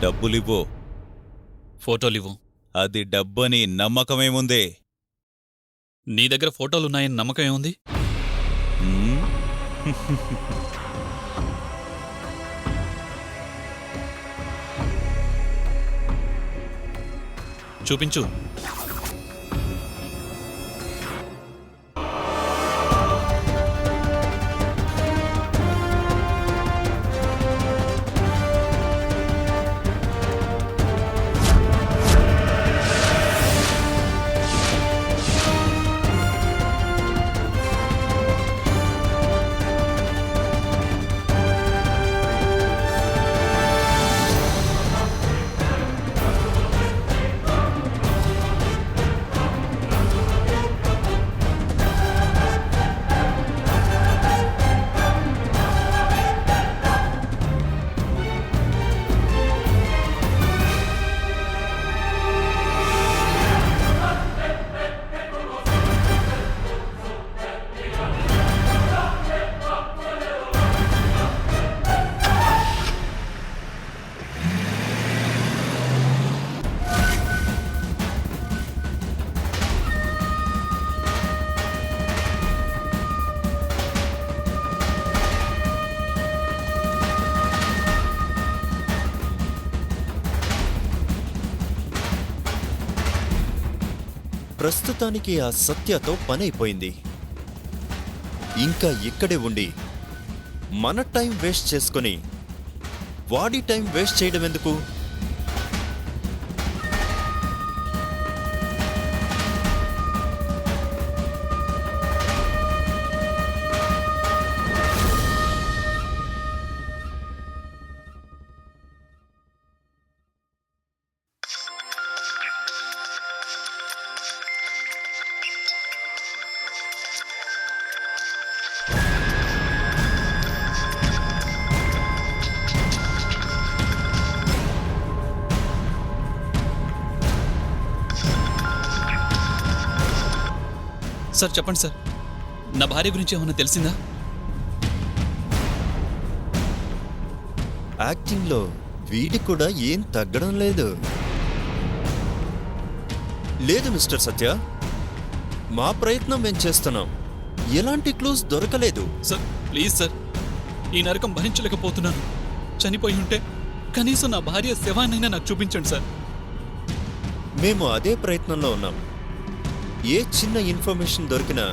డబ్బులివ్వు. ఫోటోలివ్వు. అది డబ్బని నమ్మకమేముంది? నీ దగ్గర ఫోటోలున్నాయని నమ్మకం ఏముంది? చూపించు. ప్రస్తుతానికి ఆ సత్యతో పనైపోయింది. ఇంకా ఇక్కడే ఉండి మన టైం వేస్ట్ చేసుకొని వాడి టైం వేస్ట్ చేయడం ఎందుకు? సార్ చెప్పండి సార్, నా భార్య గురించి ఏమన్నా తెలిసిందా? యాక్టింగ్లో వీడి కూడా ఏం తగ్గడం లేదు. లేదు మిస్టర్ సత్య, మా ప్రయత్నం మేము చేస్తున్నాం. ఎలాంటి క్లూస్ దొరకలేదు. సార్ ప్లీజ్ సార్, ఈ నరకం భరించలేకపోతున్నాను. చనిపోయి ఉంటే కనీసం నా భార్య శవాన్నైనా నాకు చూపించండి సార్. మేము అదే ప్రయత్నంలో ఉన్నాం. ఏ చిన్న ఇన్ఫర్మేషన్ దొరికినా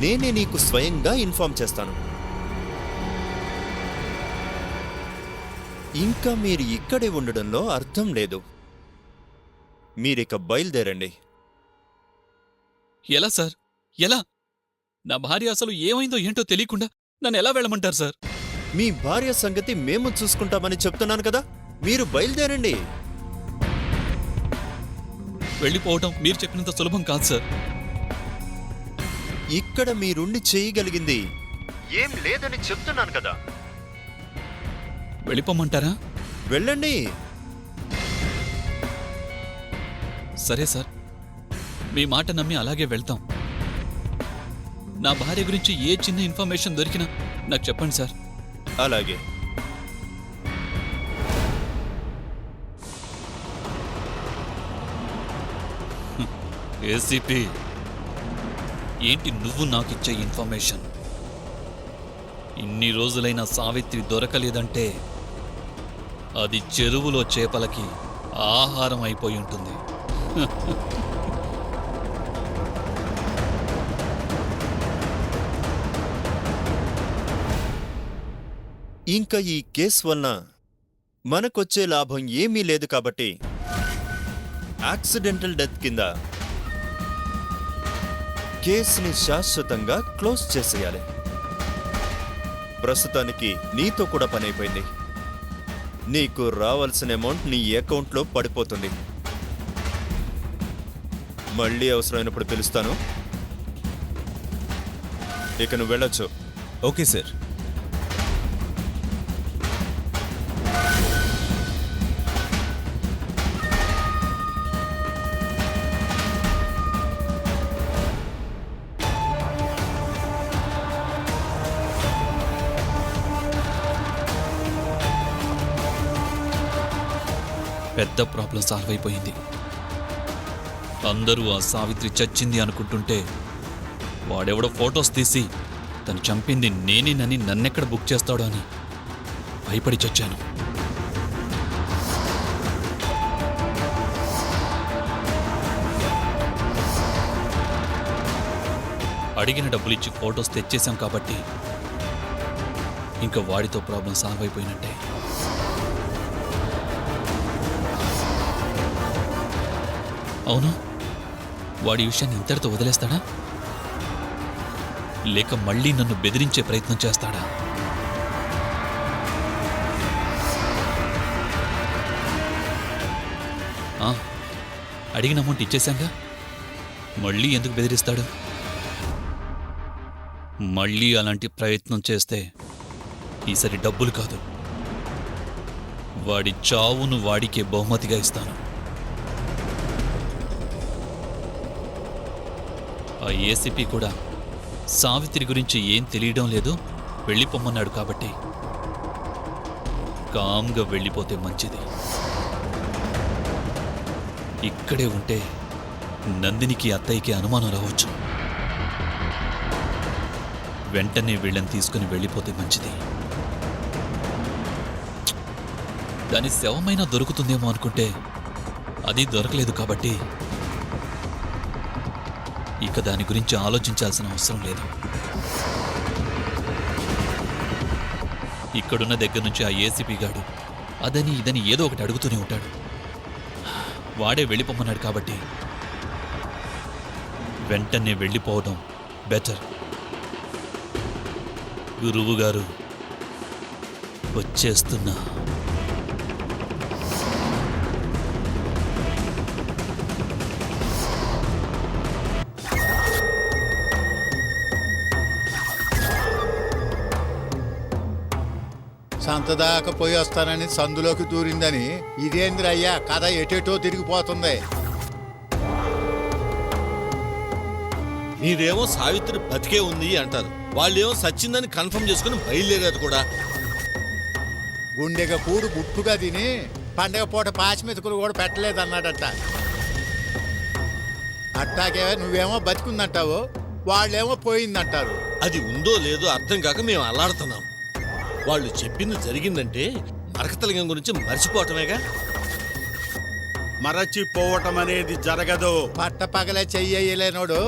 నేనే నీకు స్వయంగా ఇన్ఫార్మ్ చేస్తాను. ఇంకా మీరు ఇక్కడే ఉండడంలో అర్థం లేదు. మీరిక బయలుదేరండి. ఎలా సార్, ఎలా? నా భార్య అసలు ఏమైందో ఏంటో తెలియకుండా నన్ను ఎలా వెళ్ళమంటారు సార్? మీ భార్య సంగతి మేము చూసుకుంటామని చెప్తున్నాను కదా, మీరు బయలుదేరండి. వెళ్ళిపోవటం మీరు చెప్పినంత సులభం కాదు సార్. ఇక్కడ మీరుండి చేయగలిగింది ఏం లేదని చెప్తున్నాను కదా. వెళ్ళిపోమంటారా? వెళ్ళండి. సరే సార్, మీ మాట నమ్మి అలాగే వెళ్తాం. నా భార్య గురించి ఏ చిన్న ఇన్ఫర్మేషన్ దొరికినా నాకు చెప్పండి సార్. అలాగే. ఏసీపీ, ఏంటి నువ్వు నాకిచ్చే ఇన్ఫర్మేషన్? ఇన్ని రోజులైన సావిత్రి దొరకలేదంటే అది చెరువులో చేపలకి ఆహారం అయిపోయి ఉంటుంది. ఇంకా ఈ కేసు వలన మనకొచ్చే లాభం ఏమీ లేదు కాబట్టి యాక్సిడెంటల్ డెత్ కింద కేసుని శాశ్వతంగా క్లోజ్ చేసేయాలి. ప్రస్తుతానికి నీతో కూడా పని అయిపోయింది. నీకు రావాల్సిన అమౌంట్ నీ అకౌంట్లో పడిపోతుంది. మళ్ళీ అవసరమైనప్పుడు పిలుస్తాను. ఇక నువ్వు వెళ్ళొచ్చు. Okay sir. పెద్ద ప్రాబ్లం సాల్వ్ అయిపోయింది. అందరూ ఆ సావిత్రి చచ్చింది అనుకుంటుంటే వాడెవడో ఫొటోస్ తీసి తను చంపింది నేనేనని నన్నెక్కడ బుక్ చేస్తాడో అని భయపడి చచ్చాను. అడిగిన డబ్బులిచ్చి ఫొటోస్ తెచ్చేశాం కాబట్టి ఇంకా వాడితో ప్రాబ్లం సాల్వ్ అయిపోయినట్టే. అవును, వాడి విషయాన్ని ఇంతటితో వదిలేస్తాడా, లేక మళ్ళీ నన్ను బెదిరించే ప్రయత్నం చేస్తాడా? అడిగిన అమౌంట్ ఇచ్చేశాంగా, మళ్ళీ ఎందుకు బెదిరిస్తాడు? మళ్ళీ అలాంటి ప్రయత్నం చేస్తే ఈసారి డబ్బులు కాదు, వాడి చావును వాడికే బహుమతిగా ఇస్తాను. ఆ ఏసీపీ కూడా సావిత్రి గురించి ఏం తెలియడం లేదు, వెళ్ళిపోమన్నాడు కాబట్టి కామ్గా వెళ్ళిపోతే మంచిది. ఇక్కడే ఉంటే నందినికి అత్తయ్యకి అనుమానం రావచ్చు. వెంటనే వీళ్ళని తీసుకుని వెళ్ళిపోతే మంచిది. దాని శవమైనా దొరుకుతుందేమో అనుకుంటే అది దొరకలేదు కాబట్టి ఇక దాని గురించి ఆలోచించాల్సిన అవసరం లేదు. ఇక్కడున్న దగ్గర నుంచి ఆ ఏసీపీ గాడు అదని ఇదని ఏదో ఒకటి అడుగుతూనే ఉంటాడు. వాడే వెళ్ళిపోమన్నాడు కాబట్టి వెంటనే వెళ్ళిపోవడం బెటర్. గురువు గారు వచ్చేస్తున్నా. సంతదాకా పోయి వస్తానని సందులోకి దూరిందని ఇదేంద్రయ్యా కథ ఎటేటో తిరిగిపోతుంది. మీరేమో సావిత్రి బతికే ఉంది అంటారు, వాళ్ళేమో సచ్చిందని కన్ఫర్మ్ చేసుకుని బయలుదేరారు కూడా. గుండెగా కూడు గుట్టుగా తిని పండగ పూట పాచిమెతుకులు కూడా పెట్టలేదన్నాడట. అట్టాగే నువ్వేమో బతికుందంటావు, వాళ్ళేమో పోయిందంటారు. అది ఉందో లేదో అర్థం కాక మేము అల్లాడుతున్నాం. వాళ్ళు చెప్పింది జరిగిందంటే మరకతలింగం గురించి మర్చిపోవటమేగా. మరచిపోవటం అనేది జరగదు. పట్ట పగలే చెయ్యలేనోడు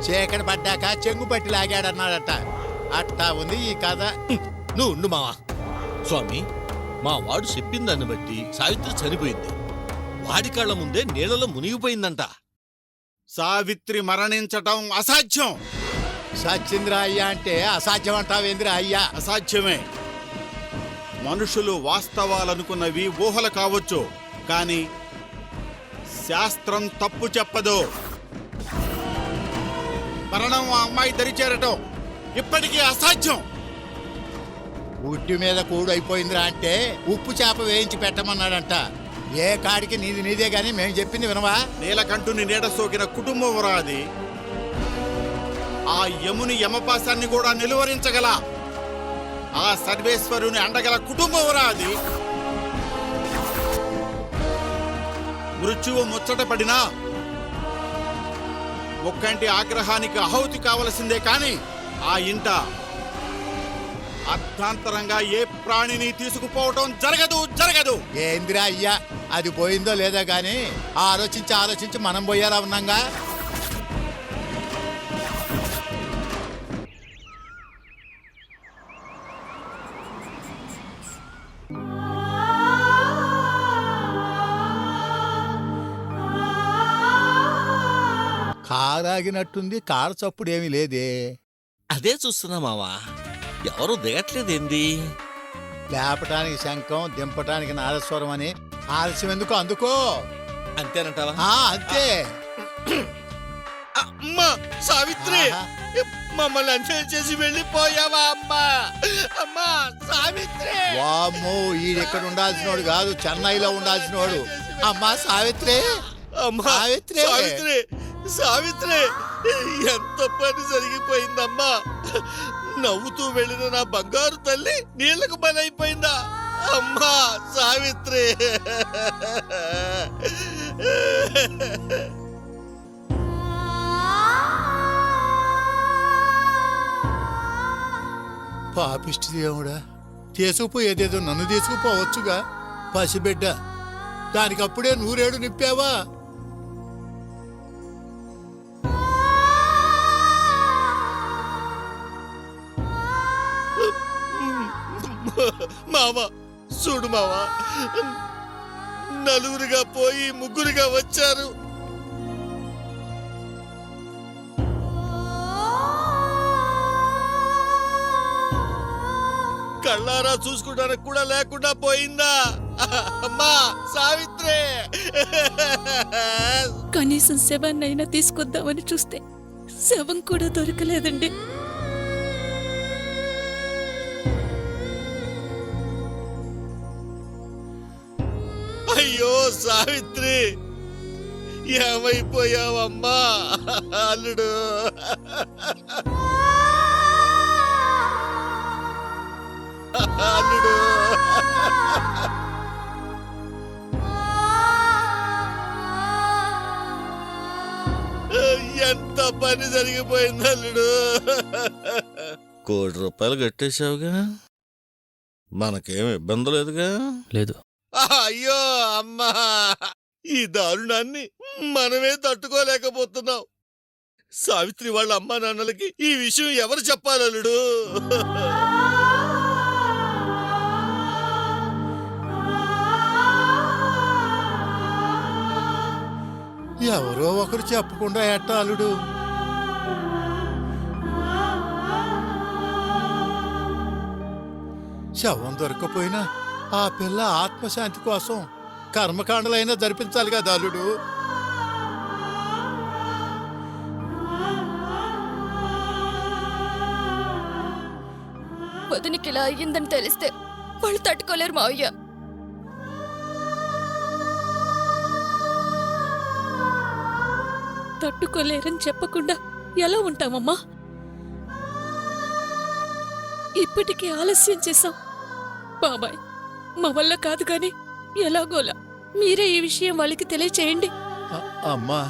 చీకటి పడ్డాక చెంగు పట్టి లాగాడన్నాడట. అట్టా ఉంది ఈ కథ. నువ్వు ఉండు మావా. స్వామి, మా వాడు చెప్పిన దాన్ని బట్టి సావిత్రి చనిపోయింది. వాడి కళ్ళ ముందే నీళ్ళలో మునిగిపోయిందంట. సావిత్రి మరణించటం అసాధ్యం. సచ్చింద్ర అయ్యా అంటే అసాధ్యం అంటావేంద్ర అయ్యా? అసాధ్యమే. మనుషులు వాస్తవాలనుకున్నవి ఊహలు కావచ్చు, కానీ శాస్త్రం తప్పు చెప్పదు. మరణం ఆ అమ్మాయి దరిచేరటం ఇప్పటికీ అసాధ్యం. ఉట్టి మీద కూడు అయిపోయిందిరా అంటే ఉప్పు చేప వేయించి పెట్టమన్నాడంట. ఏ కాడికి నీది నీదే గాని మేము చెప్పింది వినవా? నీలకంఠుని నీడ సోకిన కుటుంబం అది. ఆ యముని యమపాశాన్ని కూడా నిలువరించగల ఆ సర్వేశ్వరుని అండగల కుటుంబం అది. మృత్యువు ముచ్చటపడినా ఒక్కంటి ఆగ్రహానికి ఆహుతి కావలసిందే కాని ఆ ఇంట అర్థాంతరంగా ఏ ప్రాణిని తీసుకుపోవటం జరగదు. ఏందిరా అయ్యా, అది పోయిందో లేదో గాని ఆలోచించి మనం పోయేలా ఉన్నాగా. కారాగినట్టుంది, కారు చప్పుడు ఏమీ లేదే. అదే చూస్తున్నా మావా, ఎవరు దిగట్లేదేంది? లేపటానికి శంఖం, దింపటానికి నాదస్వరం అని ఆలస్యం ఎందుకు? అందుకో. అంతేనంటావా? అంతే. అమ్మా సావిత్రి, ఆహా. మమ్మల్ని అన్యాయం చేసి వెళ్ళిపోయావా అమ్మా? అమ్మా సావిత్రి! వామ్మో, ఈడెక్కడ ఉండాల్సినోడు కాదు, చెన్నైలో ఉండాల్సినోడు. అమ్మా సావిత్రి, అమ్మా సావిత్రి! సావిత్రి! సావిత్రి! ఎంత పని జరిగిపోయిందమ్మా. నవ్వుతూ వెళ్ళిన నా బంగారు తల్లి నీళ్లకు బలైపోయిందా? అమ్మా సావిత్రి! పాపిష్టి దేవుడా, తీసుకుపోయేదేదో నన్ను తీసుకుపోవచ్చుగా. పసిబిడ్డ, దానికప్పుడే 100 నింపావా? మామ చూడు మావా, నలుగురుగా పోయి ముగ్గురుగా వచ్చారు. కళ్ళారా చూసుకోవడానికి కూడా లేకుండా పోయిందా అమ్మా సావిత్రి? కనీసం శవాన్నైనా తీసుకొద్దామని చూస్తే శవం కూడా దొరకలేదండి. అయ్యో సావిత్రి, ఏమైపోయావమ్మా అల్లుడు? అల్లుడు ఎంత పని జరిగిపోయింది అల్లుడు. ₹1,00,00,000 కట్టేశావుగా, మనకేం ఇబ్బంది లేదుగా? లేదు. అయ్యో అమ్మా, ఈ దారుణాన్ని మనమే తట్టుకోలేకపోతున్నాం. సావిత్రి వాళ్ళ అమ్మా నాన్నలకి ఈ విషయం ఎవరు చెప్పాలల్లుడు? ఎవరో ఒకరు చెప్పకుండా ఎట్టా అల్లుడు? శవం దొరకపోయినా ఆ పిల్ల ఆత్మశాంతి కోసం కర్మకాండలైనా జరిపించాలి కదా అల్లుడు. వదినికి ఇలా అయ్యిందని తెలిస్తే వాళ్ళు తట్టుకోలేరు మావయ్య. తట్టుకోలేరని చెప్పకుండా ఎలా ఉంటామమ్మా? ఇప్పటికే ఆలస్యం చేశాం. బాబాయ్, మా వల్ల కాదు కానీ ఎలాగోలా మీరే ఈ విషయం వాళ్ళకి తెలియచేయండి. అమ్మా,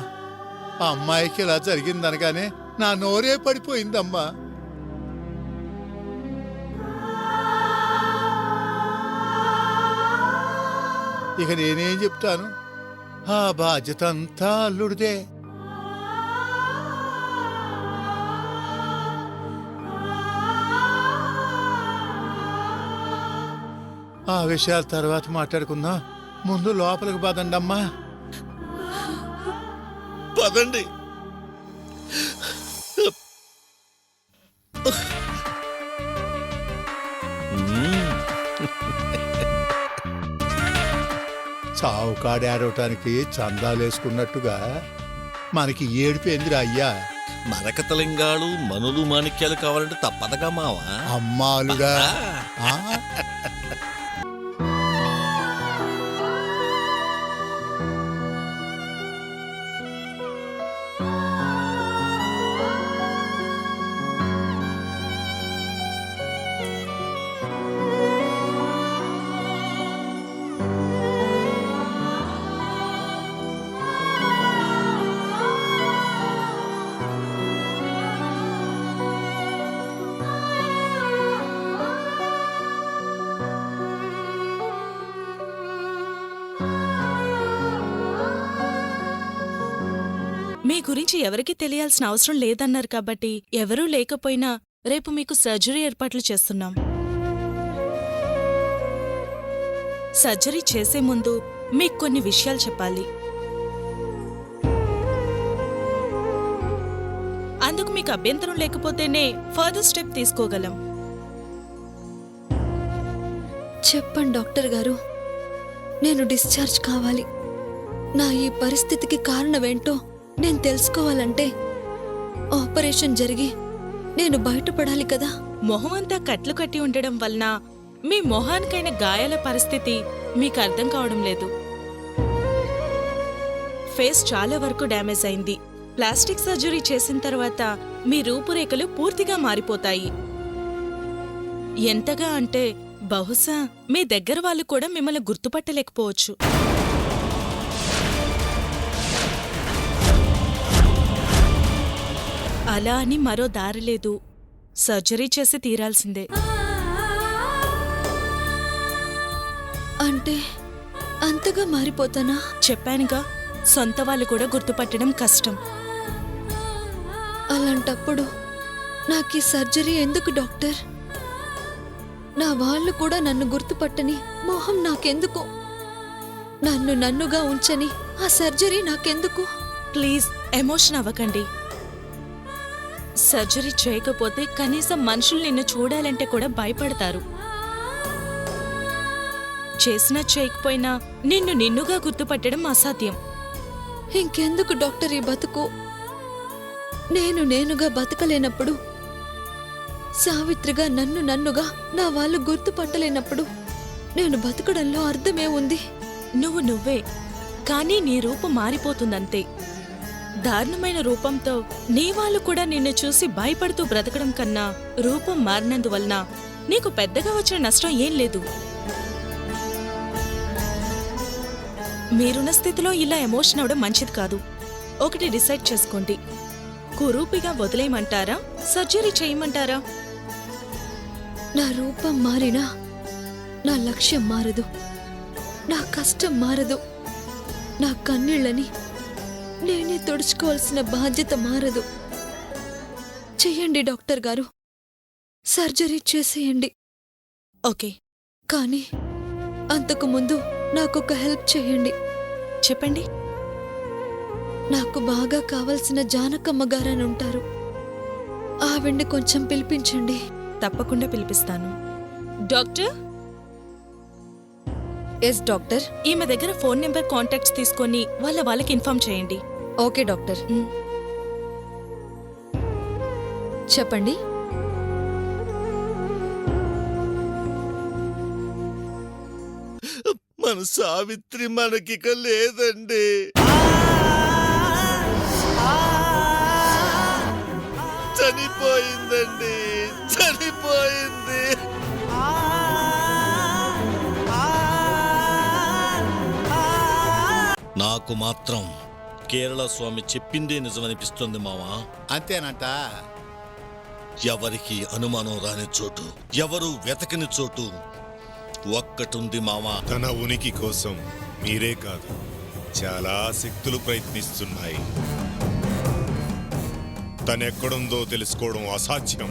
ఆ అమ్మాయికి ఇలా జరిగిందనగానే నా నోరే పడిపోయిందమ్మా. ఇక నేనేం చెప్తాను? ఆ బాధ్యత అంతా అల్లుడిదే. ఆ విషయాల తర్వాత మాట్లాడుకుందాం. ముందు లోపలికి పదండమ్మా. పదండి. చావు కాడేడవటానికి చందాలేసుకున్నట్టుగా మనకి ఏడిపోయిందిరా అయ్యా. మరకతలింగాలు మనులు మాణిక్యాలు కావాలంటే తప్పదగా మావా. అమ్మాలుగా ఆ? మీ గురించి ఎవరికీ తెలియాల్సిన అవసరం లేదన్నారు కాబట్టి ఎవరూ లేకపోయినా రేపు మీకు సర్జరీ ఏర్పాట్లు చేస్తున్నాం. సర్జరీ చేసే ముందు మీకు కొన్ని విషయాలు చెప్పాలి. అందుకు మీకు అభ్యంతరం లేకపోతేనే ఫర్దర్ స్టెప్ తీసుకోగలం. చెప్పండి డాక్టర్ గారు, నేను డిశ్చార్జ్ కావాలి. నా ఈ పరిస్థితికి కారణమేంటో నేను తెలుసుకోవాలంటే ఆపరేషన్ జరిగి నేను బయటపడాలి కదా. మొహమంతా కట్లు కట్టి ఉండడం వలన మీ మొహానికైన గాయాల పరిస్థితి మీకు అర్థం కావడం లేదు. ఫేస్ చాలా వరకు డ్యామేజ్ అయింది. ప్లాస్టిక్ సర్జరీ చేసిన తర్వాత మీ రూపురేఖలు పూర్తిగా మారిపోతాయి. ఎంతగా అంటే బహుశా మీ దగ్గర వాళ్ళు కూడా మిమ్మల్ని గుర్తుపట్టలేకపోవచ్చు. అలా అని మరో దారి లేదు. సర్జరీ చేసి తీరాల్సిందే. అంటే అంతగా మారిపోతానా? చెప్పానుగా, సొంత వాళ్ళు కూడా గుర్తుపట్టడం కష్టం. అలాంటప్పుడు నాకీ సర్జరీ ఎందుకు డాక్టర్? నా వాళ్ళు కూడా నన్ను గుర్తుపట్టని మొహం నాకెందుకు? నన్ను నన్నుగా ఉంచని ఆ సర్జరీ నాకెందుకు? ప్లీజ్ ఎమోషన్ అవ్వకండి. సర్జరీ చేయకపోతే కనీసం మనుషులు నిన్ను చూడాలంటే కూడా భయపడతారు. చేసినా చేయకపోయినా నిన్ను నిన్నుగా గుర్తుపట్టడం అసాధ్యం. ఇంకెందుకు డాక్టర్ ఈ బతుకు? నేను నేనుగా బతకలేనప్పుడు, సావిత్రిగా నన్ను నన్నుగా నా వాళ్ళు గుర్తుపట్టలేనప్పుడు నేను బతకడంలో అర్థమే ఉంది? నువ్వు నువ్వే, కానీ నీ రూపం మారిపోతుందంతే. దారుణమైన రూపంతో నీ వాళ్ళు కూడా నిన్ను చూసి భయపడుతూ బ్రతకడం కన్నా రూపం మారినందువలన నీకు పెద్దగా వచ్చిన నష్టం ఏం లేదు. మీరున్న స్థితిలో ఇలా ఎమోషన్ అవడం మంచిది కాదు. ఒకటి డిసైడ్ చేసుకోండి. కురూపిగా వదిలేయమంటారా, సర్జరీ చేయమంటారా? నా రూపం మారినా నా లక్ష్యం మారదు, నా కష్టం మారదు, నా కన్నీళ్ళని నేనే తుడుచుకోవాల్సిన బాధ్యత మారదు. చెయ్యండి డాక్టర్ గారు, సర్జరీ చేసేయండి. ఓకే, కానీ అంతకు ముందు నాకొక హెల్ప్ చేయండి. చెప్పండి. నాకు బాగా కావలసిన జానకమ్మ గారని ఉంటారు, ఆవిడ్ని కొంచెం పిలిపించండి. తప్పకుండా పిలిపిస్తాను. డాక్టర్? Yes doctor. ఈమె దగ్గర ఫోన్ నెంబర్ కాంటాక్ట్స్ తీసుకొని వాళ్ళకి ఇన్ఫార్మ్ చేయండి. Okay doctor. చెప్పండి. మన సావిత్రి మనకిక లేదండి. చనిపోయిందండి, చనిపోయింది. నాకు మాత్రం కేరళ స్వామి చెప్పిందే నిజమనిపిస్తుంది మావా. అంతేనంట. ఎవరికి అనుమానం రాని చోటు, ఎవరు వెతకని చోటు ఒక్కటుంది మావా. తన ఉనికి కోసం మీరే కాదు, చాలా శక్తులు ప్రయత్నిస్తున్నాయి. తనెక్కడుందో తెలుసుకోవడం అసాధ్యం.